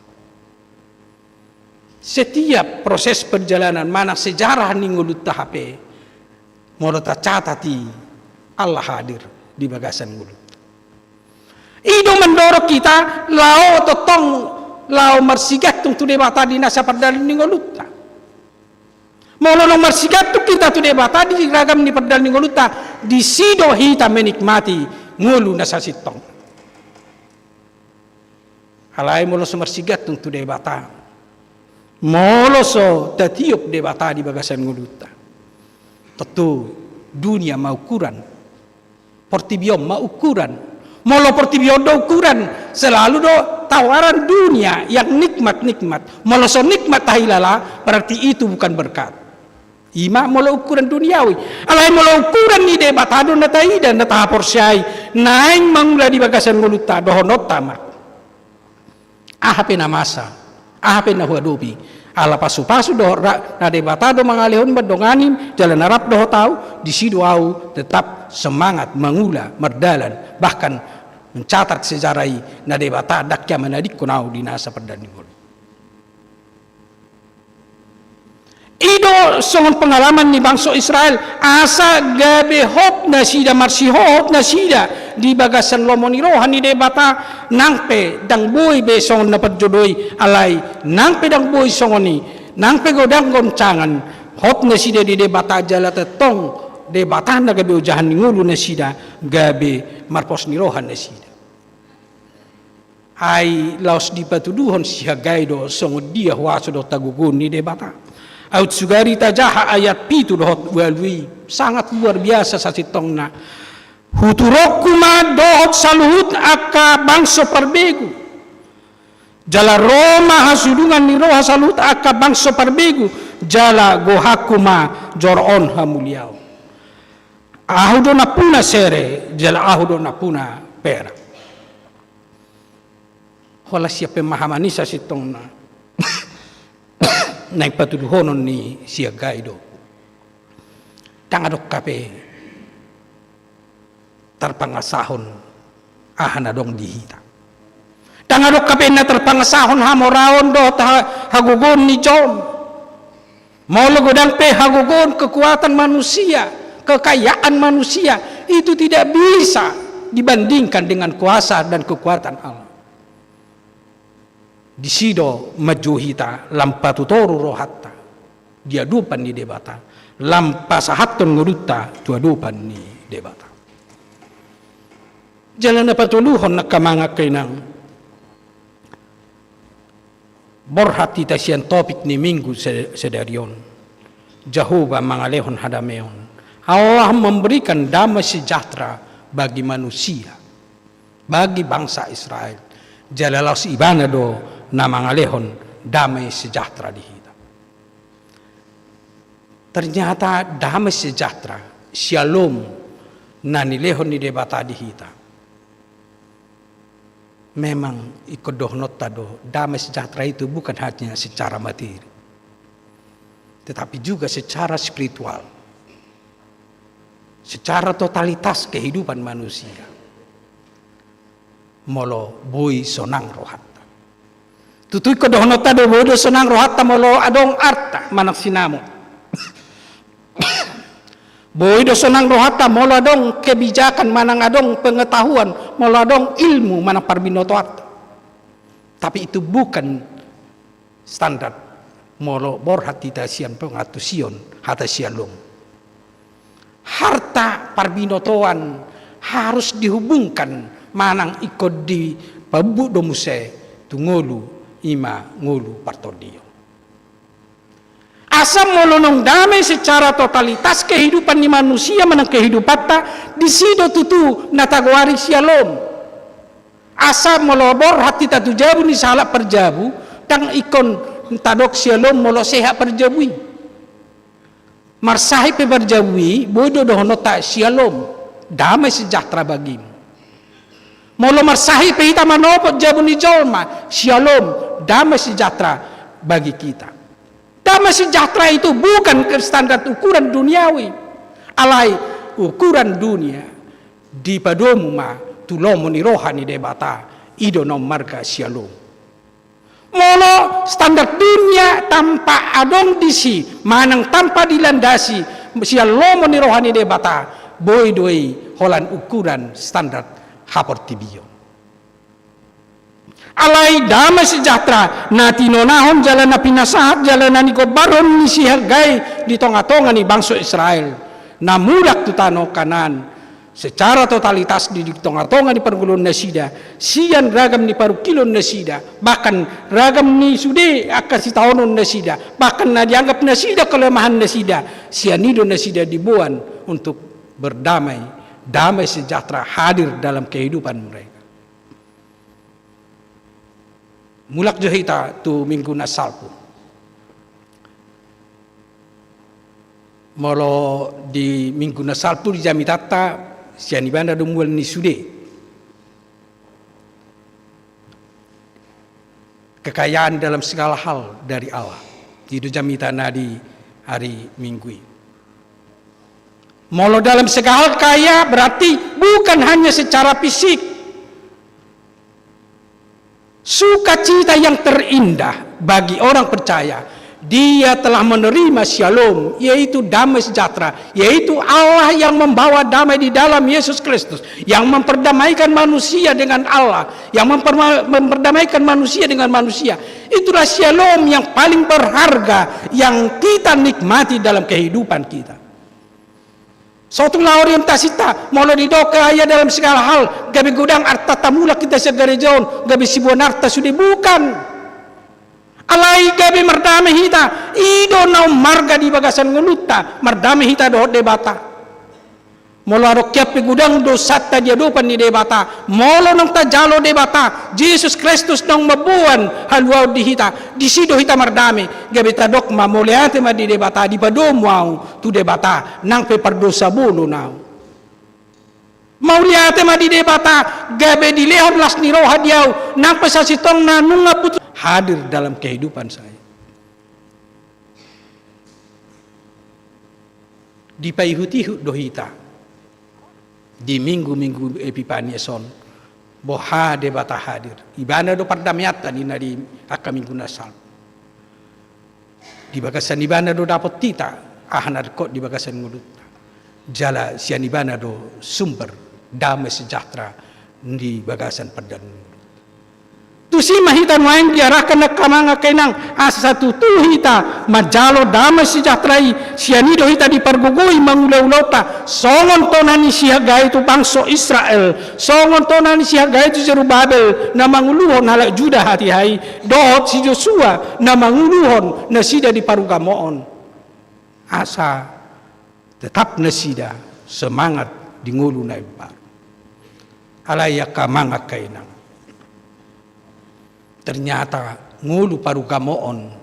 [SPEAKER 3] Setiap proses perjalanan mana sejarah ningulut tahape morota catati Allah hadir di bagasan mulut. Ido mendorong kita lao totong lao marsigat tung tu debata di nasa perdal ningoluta. Molo marsigat tu kita tu debata di ragam ni perdal ningoluta di sido hita menikmati ngulu nasa sitong. Alai molo marsigat tung tu debata. Molo so tatiup debata di bagasan ngoluta. Tentu dunia mau ukuran, portibiom mau ukuran, molo portibiom do ukuran selalu do tawaran dunia yang nikmat, molo so nikmat tahilala berarti itu bukan berkat. Ima molo ukuran duniawi, alai molo ukuran ni debatado na taida na tahaporsyai, naing mangula di bagasan ngoluta dohonot tamak. Ahape na masa, ahape na huadobi. Ala pasu-pasu do na debatado mangalihon badonganim jalan Arab do tahu di sido au tetap semangat mengula merdalan bahkan mencatat sejarai na debata dakya manadik kunau di nasa perdanimul. Ido songon pengalaman ni bangsa Israel asa gabe hop nasida marsi hop nasida di bagasan lomoni rohani debata nangpe dang boy be songon dapat jodoi alai nangpe dang boy songoni nangpe godang goncangan hop nasida di debata jala tetong debata na gabe ujahan ni ngulu nasida gabe marpos ni rohan nasida ai laos di patuduhon siya gaido songo dia waso do tagugun ni debata. Aut sugari tajaha ayat pitu dohot walwi sangat luar biasa sasitongna huturokuma dohot saluhut aka bangso parbegu jala Roma hasudungan ni roha saluhut aka bangso parbegu jala gohakuma joron hamuliau ahudo na puna sere jala ahudo na puna pera wala siya pemahamani sasitongna naik patuduhonon ni siya gaido tangadok kape terpangasahon ahana dong dihita tangadok kape na terpangasahon hamoraon do hagugon ni John molo godang pe hagugon kekuatan manusia kekayaan manusia itu tidak bisa dibandingkan dengan kuasa dan kekuatan Allah. Di sido majuhita lampatu toru rohatta dia dupan ni debata lampa sahaton ngurutta tua dupan ni debata jalan na patuluhon na kamanga kainang borhati tasian topik ni minggu sedarion Jehovah mangalehon hadameon Allah memberikan damai sejahtera bagi manusia bagi bangsa Israel jalalos ibana do na mangalehon damai sejahtera di hita. Ternyata damai sejahtera shalom na nilehon ni debata di hita. Memang ikut dohnot tado damai sejahtera itu bukan hanya secara materi, tetapi juga secara spiritual, secara totalitas kehidupan manusia. Molo boy sonang rohat. Tutui ko dohno tado bodo sonang rohatta molo adong arta manak sinamo. Boy do sonang rohatta molo adong kebijakan manang adong pengetahuan molo adong ilmu manang parbinoto arta. Tapi itu bukan standar molo borhati tasian pengatusion hata sialong. Harta parbinotoan harus dihubungkan manang ikut di pabu domuse tungolu ima ngulu partodio. Asam molonong damai secara totalitas kehidupan ni manusia menang kehidupan ta di sido tutu natagwari sialom. Asam molobor hati tatu jabu ni salah perjabu tang ikon tadok sialom molo sehat perjabui. Marsahi pe berjawi bodo dohono ta shalom, damai sejahtera bagimu. Molo marsahi pe hita manopot jabuni jolma, shalom, damai sejahtera bagi kita. Damai sejahtera itu bukan standar ukuran duniawi, alai ukuran dunia di padomu ma tulomo ni rohani debata ido nom marga shalom. Molo standar dunia tanpa adong disi manang tanpa dilandasi shalom ni rohani debata boy doi holan ukuran standar haportibio. Alai damai sejahtera nati nonahon jalan pinasahat jalan ni ko baron ni sihargai di tonga-tonga ni bangsa Israel namudak tutano kanan secara totalitas di tonga-tonga di pergulun nasida sian ragam ni parukilon nasida bahkan ragam ni sude akasi tahonon nasida bahkan na dianggap nasida kelemahan nasida sianido nasida dibuan untuk berdamai damai sejahtera hadir dalam kehidupan mereka. Mulak johita tu minggu nasalpu molo di minggu nasalpu di jamitata siani banda dumul ni sude kekayaan dalam segala hal dari Allah itu jamita nadi hari minggu ini. Molo dalam segala kaya berarti bukan hanya secara fisik, sukacita yang terindah bagi orang percaya dia telah menerima shalom, yaitu damai sejahtera, yaitu Allah yang membawa damai di dalam Yesus Kristus, yang memperdamaikan manusia dengan Allah, yang memperdamaikan manusia dengan manusia. Itulah shalom yang paling berharga yang kita nikmati dalam kehidupan kita. Suatulah orientasi ta, molo di doka ya dalam segala hal, gabi gudang arta tamula kita segarejon, gabi sibuan arta sudah bukan. Alai gabi merdame hita ido nau marga di bagasan ngeluta merdame hita dohot debata molo arokya pe gudang do satta dia dopan ni debata molo nang ta jalo debata Jesus Kristus nang mabuan halwau di hita di sido hita merdame gabi ta dok ma moleate ma di debata di padom wau tu debata nang pe pardosa bolo nau mauliate ma di debata gabe di lehon las ni roha diau nang pesasitong na nunga putu hadir dalam kehidupan saya. Di paihuti dohita di minggu-minggu Epifania son boha debata hadir ibana do pardamiata di nadi aka minggu nasal di bagasan ibana do dapat tita ahanar kok di bagasan ngulut jala sian ibana do sumber damai sejahtera di bagasan perdan tu si mahitan wain diarahkan na kamanga kainang asa satu tu hita majalo damai sejahterai sianido hita dipargugui mangulaulota songon tonani sihagai tu bangsa Israel songon tonani sihagai tu Zerubabel na manguluhon halak Juda hati hai dohot si Joshua na manguluhon na sida diparugamoon asa tetap na sida semangat di ngulu na ibar alaya kamanga kainang. Ternyata ngulu parugamoon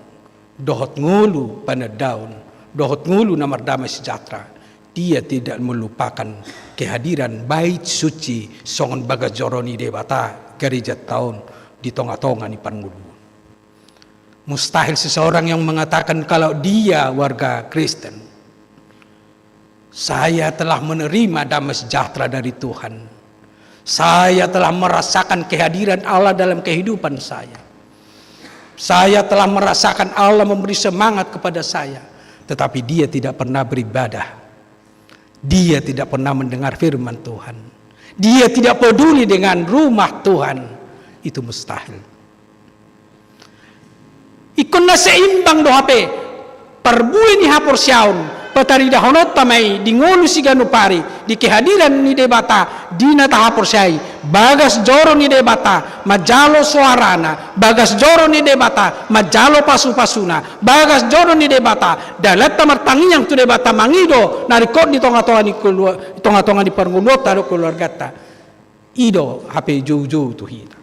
[SPEAKER 3] dohot ngulu panadaun dohot ngulu na merdamai sejahtera dia tidak melupakan kehadiran bait suci songon bagajoroni debata gereja tahun di tonga-tonga ni Panngulu. Mustahil seseorang yang mengatakan kalau dia warga Kristen saya telah menerima damai sejahtera dari Tuhan. Saya telah merasakan kehadiran Allah dalam kehidupan saya. Saya telah merasakan Allah memberi semangat kepada saya. Tetapi dia tidak pernah beribadah. Dia tidak pernah mendengar firman Tuhan. Dia tidak peduli dengan rumah Tuhan. Itu mustahil. Ikon na seimbang do hape. Perbuin ni hapor siaun. Patari dahonot tamay di ngolu sigano pari di kehadiran ni debata di natahapor siyai bagas joro ni debata majalo suarana bagas joro ni debata majalo pasu-pasuna bagas joro ni debata dalat tamartangi yang tu debata mangido narikot di tonga-tonga di perngulota do keluargata ido hape jauh-jauh tu hita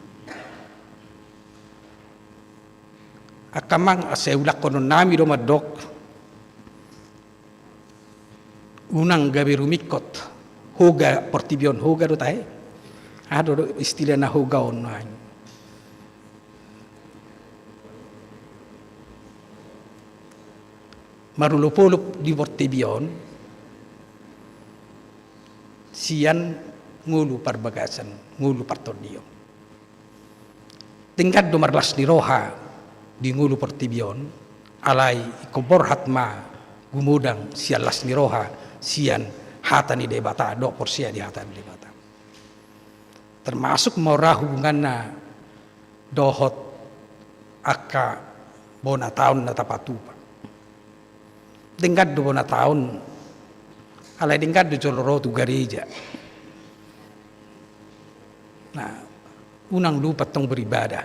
[SPEAKER 3] akamang aseulak konon nami do madok unang gabi rumikot hoga portibion hoga do tae ado istilah na hoga on marulupulup di portibion sian ngulu parbagasan ngulu partordio tingkat do marlas di roha di ngulu portibion alai ikobor hatma gumudang sian las ni roha sian hata ni debata do porsia di hata ni debata termasuk mau hubungan na dohot aka bona tahun na tapatupa tingkat do bona tahun alai tingkat do coloro tu gereja nah unang lupa tong beribadah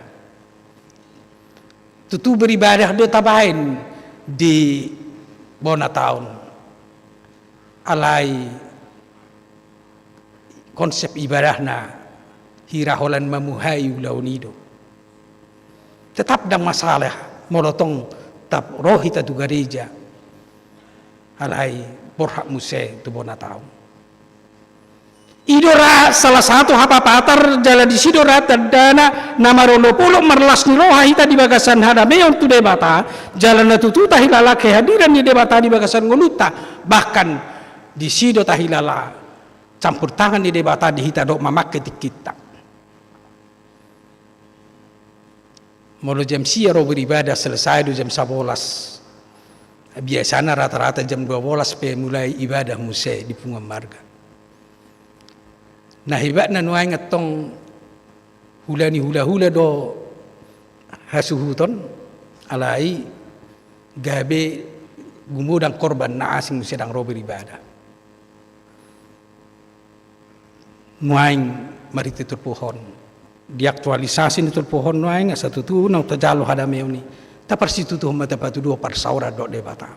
[SPEAKER 3] tutu beribadah do tabain di bona tahun alai konsep ibadahna hiraholan mamuhay ulaunido tetap dang masalah molotong tap rohita tu gereja alai borhak muse tu bona tahun idora salah satu hapa patar jala di sidora terdana nama rolo polo merlas ni roha hita di bagasan hadameon tu debata jalan na tututa hilala kehadiran ni debata di bagasan ngoluta bahkan di sido tahilala campur tangan di debata di hita dok mamak ketik kita molo jam siaro beribadah selesai do jam 11 biasanya rata-rata jam 12 pe mulai ibadah muse di Punga Marga nah hebatna nuai ngetong hulani hula-hula do hasuhuton alai gabe gumudang korban na asing sedang robe ibadah nuai mariti turpuhon diaktualisasi ni turpuhon nuai nga satu tu nang tajalo hadameuni ta persitu tu mata patu do parsaura do debata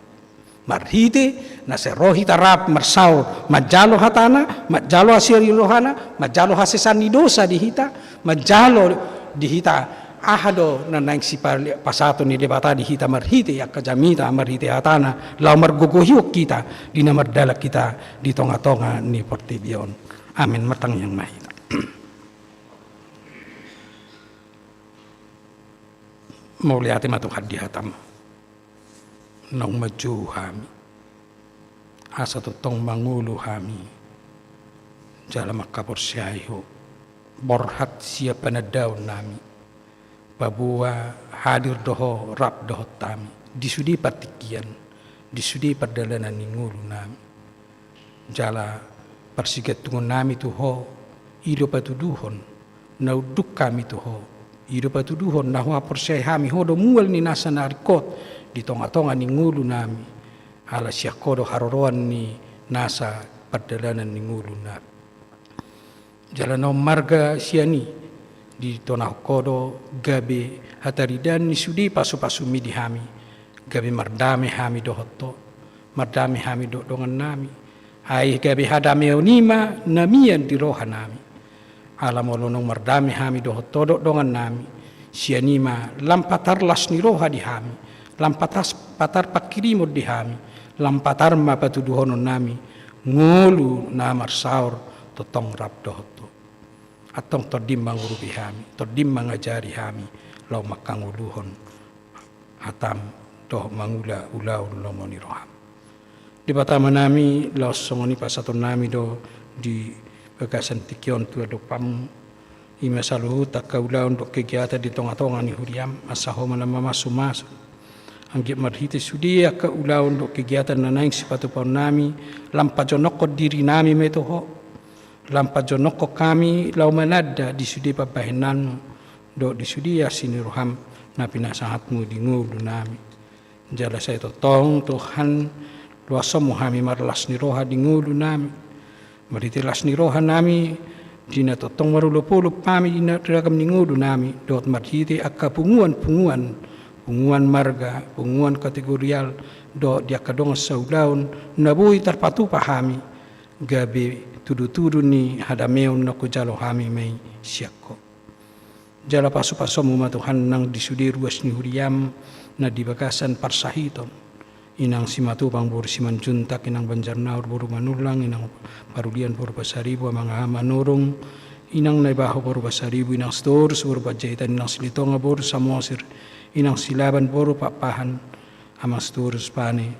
[SPEAKER 3] marhite na se rohita rap marsaur majalo hatana majalo asiri lohana majalo hasesani dosa di hita majalo di hita ahado na nang sipal pasato ni debata di hita marhite ya kajamita marhite hatana lau margogohiok kita di namar dalak kita di tonga-tonga ni portibion amin matang yang mahita mau lihat matu hadi hatam nang maju hami asa totong mangulu hami jala makapor siayo borhat siapa na daun nami babua hadir doho rap doho tami disudi partikian disudi perdalanan ngulu nami jala persigat tungun nami tuho ido patuduhon nauduk kami tuho ido patuduhon nahwa porsiay hami hodo mual ni nasa narikot di tonga-tonga ni ngulu nami ala siakodo haroroan ni nasa perdalanan ni ngulu nami jalan marga siani di tonahokodo gabe hataridan ni sudi pasu-pasu mi di hami gabe mardame hami dohotto mardame hami dongan nami ai gabe hadame onima namian di roha nami ala molonong mardame hami dohotto dongan nami sianima lampatar las ni roha di hami lampatas patar pakirimo di hami lampatar mapatuduhonon nami ngulu namar saur totong rap dohoto atong todim mangurupi hami todim mangajari hami lau makanguluhon hatam doh mangula ulau lomoni roham di batama nami lau songoni pasaton nami do di bagasan tikion tu do pam ima saluhu takaulau untuk kegiatan di tonga-tonga ni huriam asahoma nama masu-masu anggit marhite sudi aka ulau untuk kegiatan nanaing sipatu pon nami lampajonoko diri nami metoho lampajonoko kami lau manada di sudi pabahenan do di sudi asini roham napi nasahatmu di ngulu nami jala saya totong Tuhan luasamu hami marlas ni roha di ngulu nami marhite las ni roha nami dina totong marulupulup pami dina ragam ni ngulu nami dot marhite aka punguan marga, punguan kategorial do dia kadong saudaun nabui terpatu pahami gabe tudu-tudu ni hadameon naku jalo hami mai siako jala pasu-pasu muma Tuhan nang disudi ruas ni huriam na di bagasan parsahiton inang simatubang boru simanjuntak, inang banjarnaur boru manulang, inang parulian boru pasaribu, mga manurong, inang naibaho boru pasaribu, inang stores boru pajahitan, inang silitonga boru samosir, inang silaban boru papahan, amang stores pane,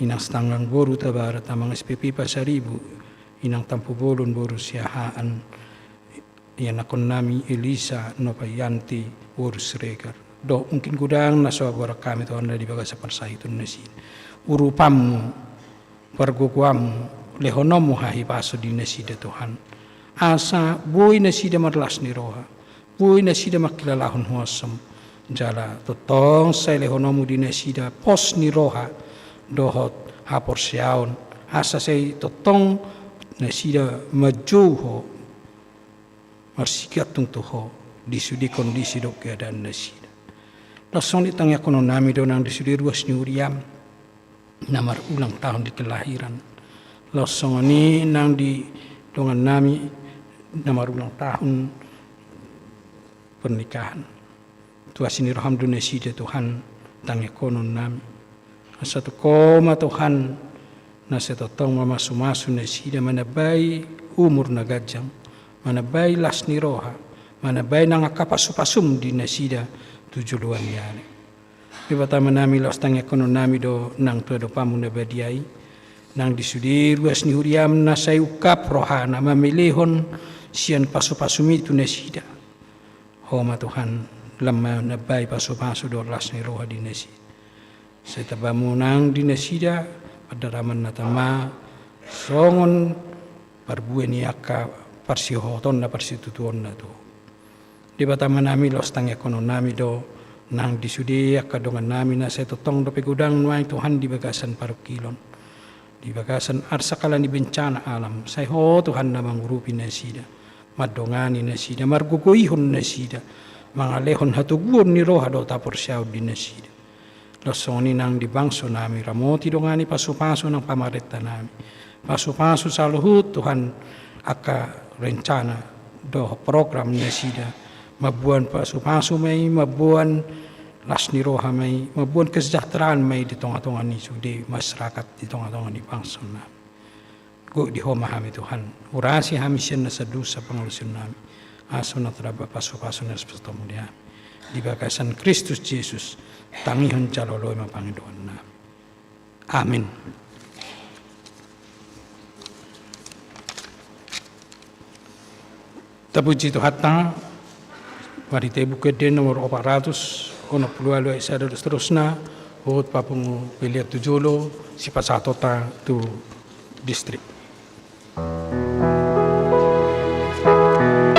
[SPEAKER 3] inang stanggang boru tabarat, amang SPP pasaribu, inang tampu bolon boru siahaan, yan akon nami Elisa no payanti boru sregar. Do mungkin gudang naso agora kami Tuhan dari baga sa parsahitun na sin. Urupamu, parguguamu, lehonomu hahi paso di nasida Tuhan. Asa buhay na sida marlas ni roha, buhay na sida makilalahon huasam. Jala totong sa lehonomu di nasida pos ni roha, dohot hapor siyaon. Asa say totong nasida majuho, marsikat tung tuho, di sudi kondisi do keadaan nasida. Lasong ditangya kono nami do nang disudi ruas ni Uriam namar ulang tahun di kelahiran. Lasong ni nang di dongan nami namar ulang tahun pernikahan. Tuasini roham dunia Tuhan tangya kono nami. Satu koma Tuhan nasa totong mamasu-masu nasida manabai umur nagajang, manabai las ni roha, manabai nang kapasupasum di nasida tujuan yani. Di batama nami los tangya kono nami do nang tuado pamu na badiai nang disudi ruas ni Uriam na say ukap rohana mamilihon sian pasu-pasumi tu nasida. Homa Tuhan lamma nabai pasu-pasu do las ni roha di nasida. Sa tabamu nang di nasida padaraman natama songon parbuen yaka parsihoton na parsitutuon na to. Di batama nami los tangya kono nami do nang disudi kadongan nami na sa totong do pegudang nuay Tuhan di bagasan parukilon, di bagasan arsakala ni bencana alam say ho Tuhan na mangurupi na sida, madongani na sida, marguguihon na sida, mga lehon hatuguon ni roha do tapor siyaw di na sida. Losoni nang di bangso nami ramoti dongani pasu-pasu ng pamarita nami, pasu-pasu sa luhut Tuhan aka rencana do program na sida, mabuan pasu-pasu may, mabuan las ni roha may, mabuan kesejahteraan may di tonga-tonga ni sudi masyarakat di tonga-tonga ni bangsa namin. Go di ho mahami Tuhan, urasi hami siya na sa dusa pangalusin namin, aso na traba pasu-pasu na sa mulia. Di bagasan Kristus Jesus, tangihon caloloy mapanginoon namin. Amen. Tapuji Tuhan, marite bukit din nomor 400, ono pulualo isa terus na, hot papung pilihat tujulo, si pasatota tu distrik.
[SPEAKER 4] Tertinggi memuji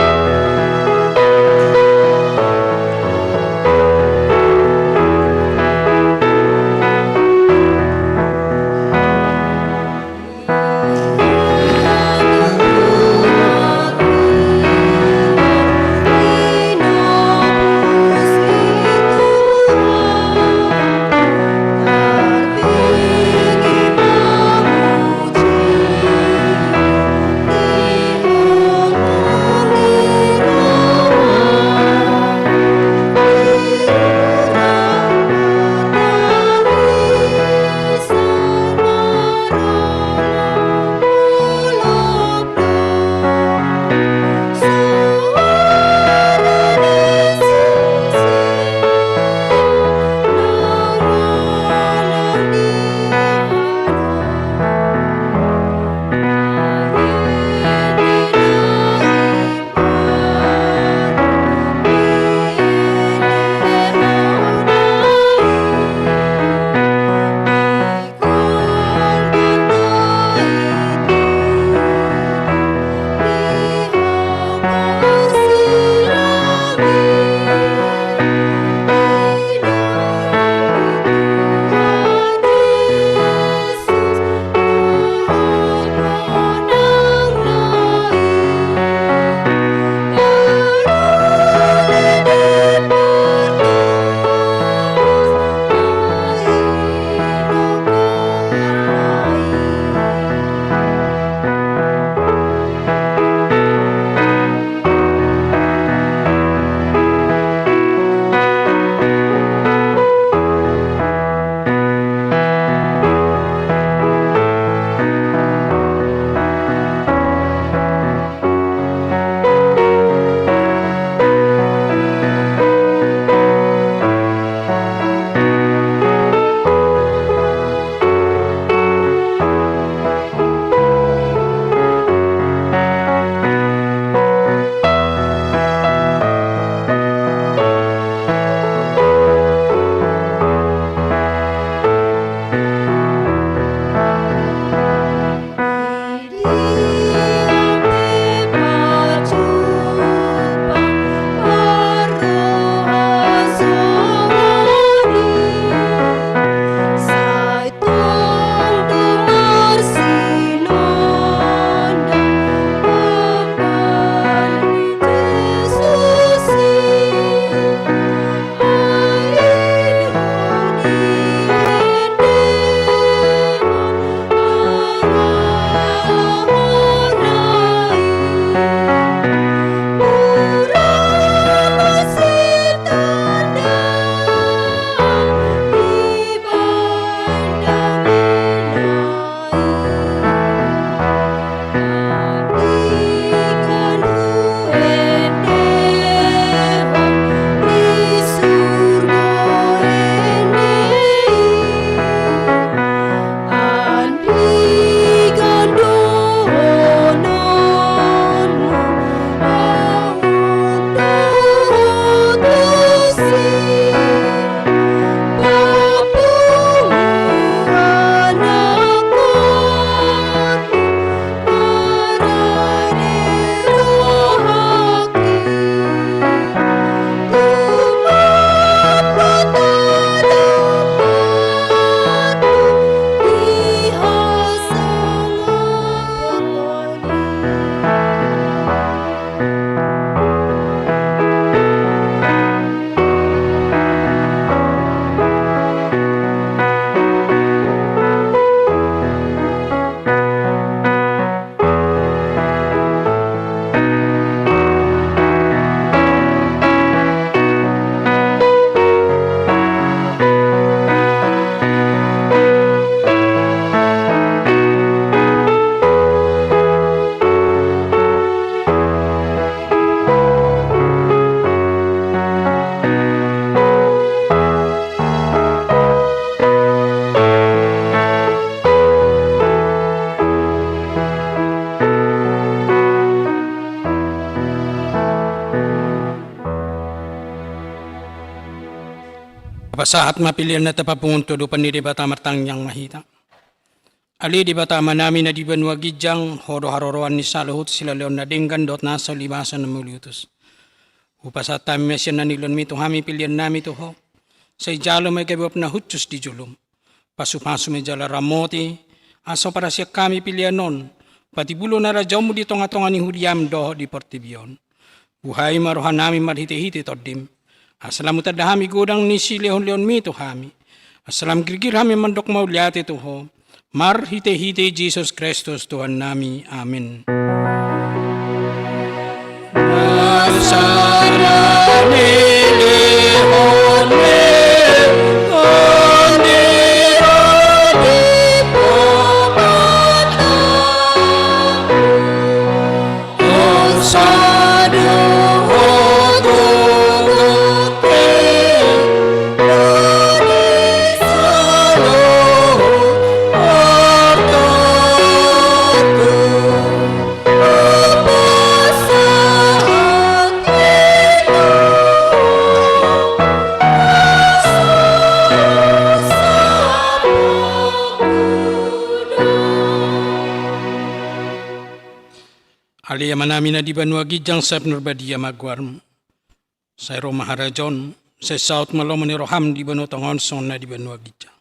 [SPEAKER 3] Papasahat mapilian na tapapunto do paniri bata martang yang mahita. Ali di bata manami na di banwa gijang horo haroroan ni saluhut sila leon na dinggan dot nasa libasan na muliutus. Upasat tami mesyan na nilon mi hami pilian nami ho. Say jalo may kabop na hutsus di julum. Pasu-pasu may jala ramoti. Aso para siya kami pilian non. Pati bulo na radyaw mo di tonga-tonga ni Huriam do di Portibion. Buhay maruhan nami marhiti-hiti todim. Asalamu tadahami gudang ni si leon-leon mi hami. Asalam girgir hami mandok mauliati ho. Mar hite-hite Jesus Kristus Tuhan nami. Amin. Alia manami na di banwa gijang sa Nurbadia magwarm. Sa Roma Harajon, sa South Malomon ni Roham di banwa tongonson na di banwa gijang.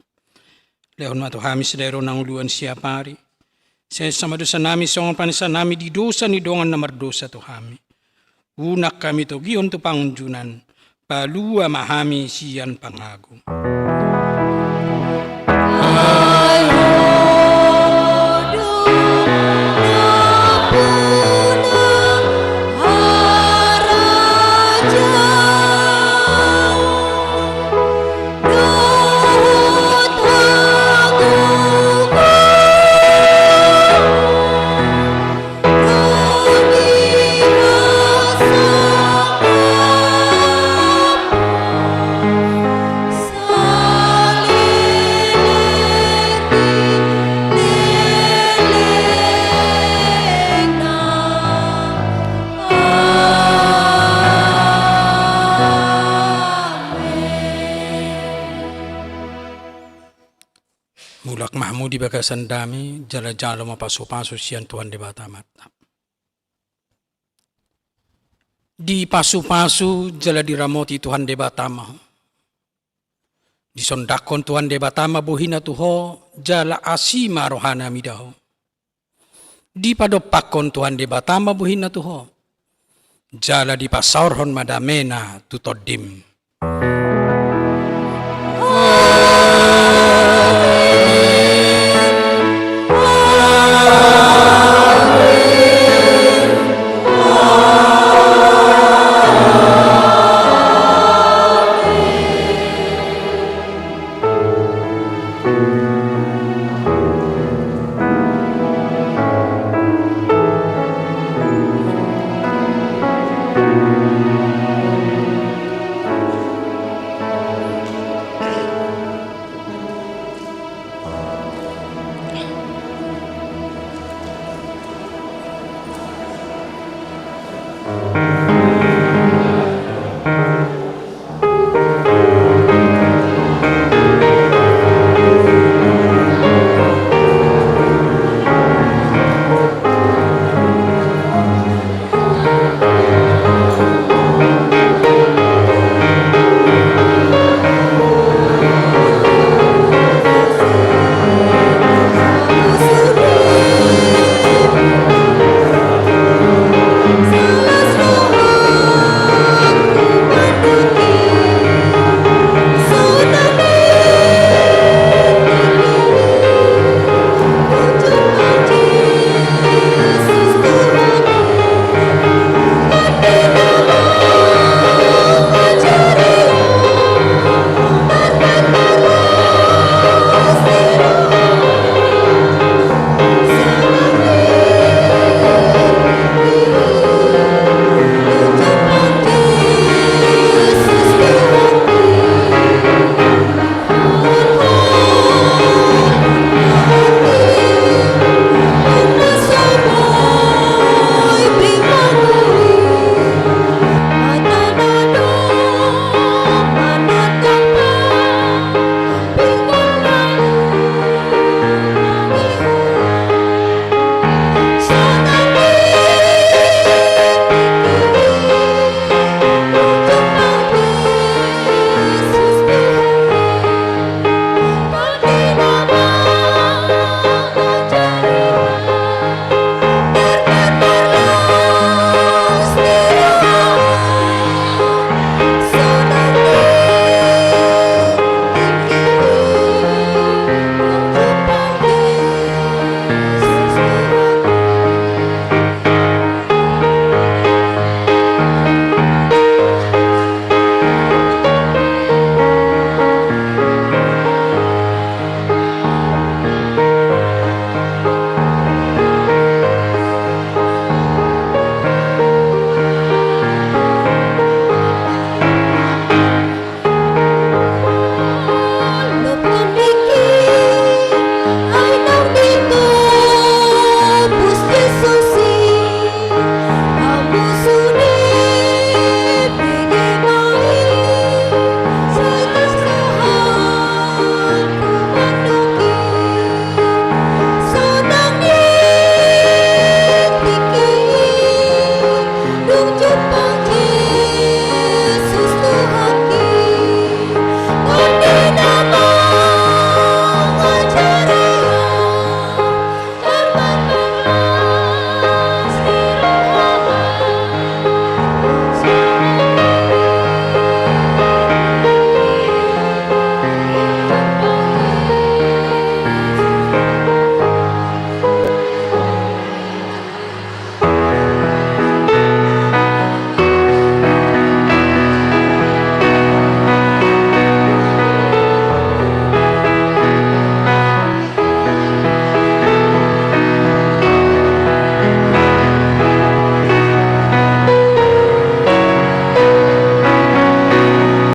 [SPEAKER 3] Leon matuhami sa dero ng uluan siya pari. Sa samadusa nami sa mga panisa nami di dosa ni dongan na mardosa to hami. Unak kami to giyon to pangunjunan, palua mahami siyan panghago. Mulak Mahmudi bagasan dami, jala-jala mapaso-paso siyan Tuhan di batamat. Di pasu-pasu jala diramoti Tuhan di batama. Di sondakon Tuhan di batama buhina tuho, jala asima rohana midaho. Di padopakon Tuhan di batama buhina tuho, jala di pasaurhon madamena tutodim.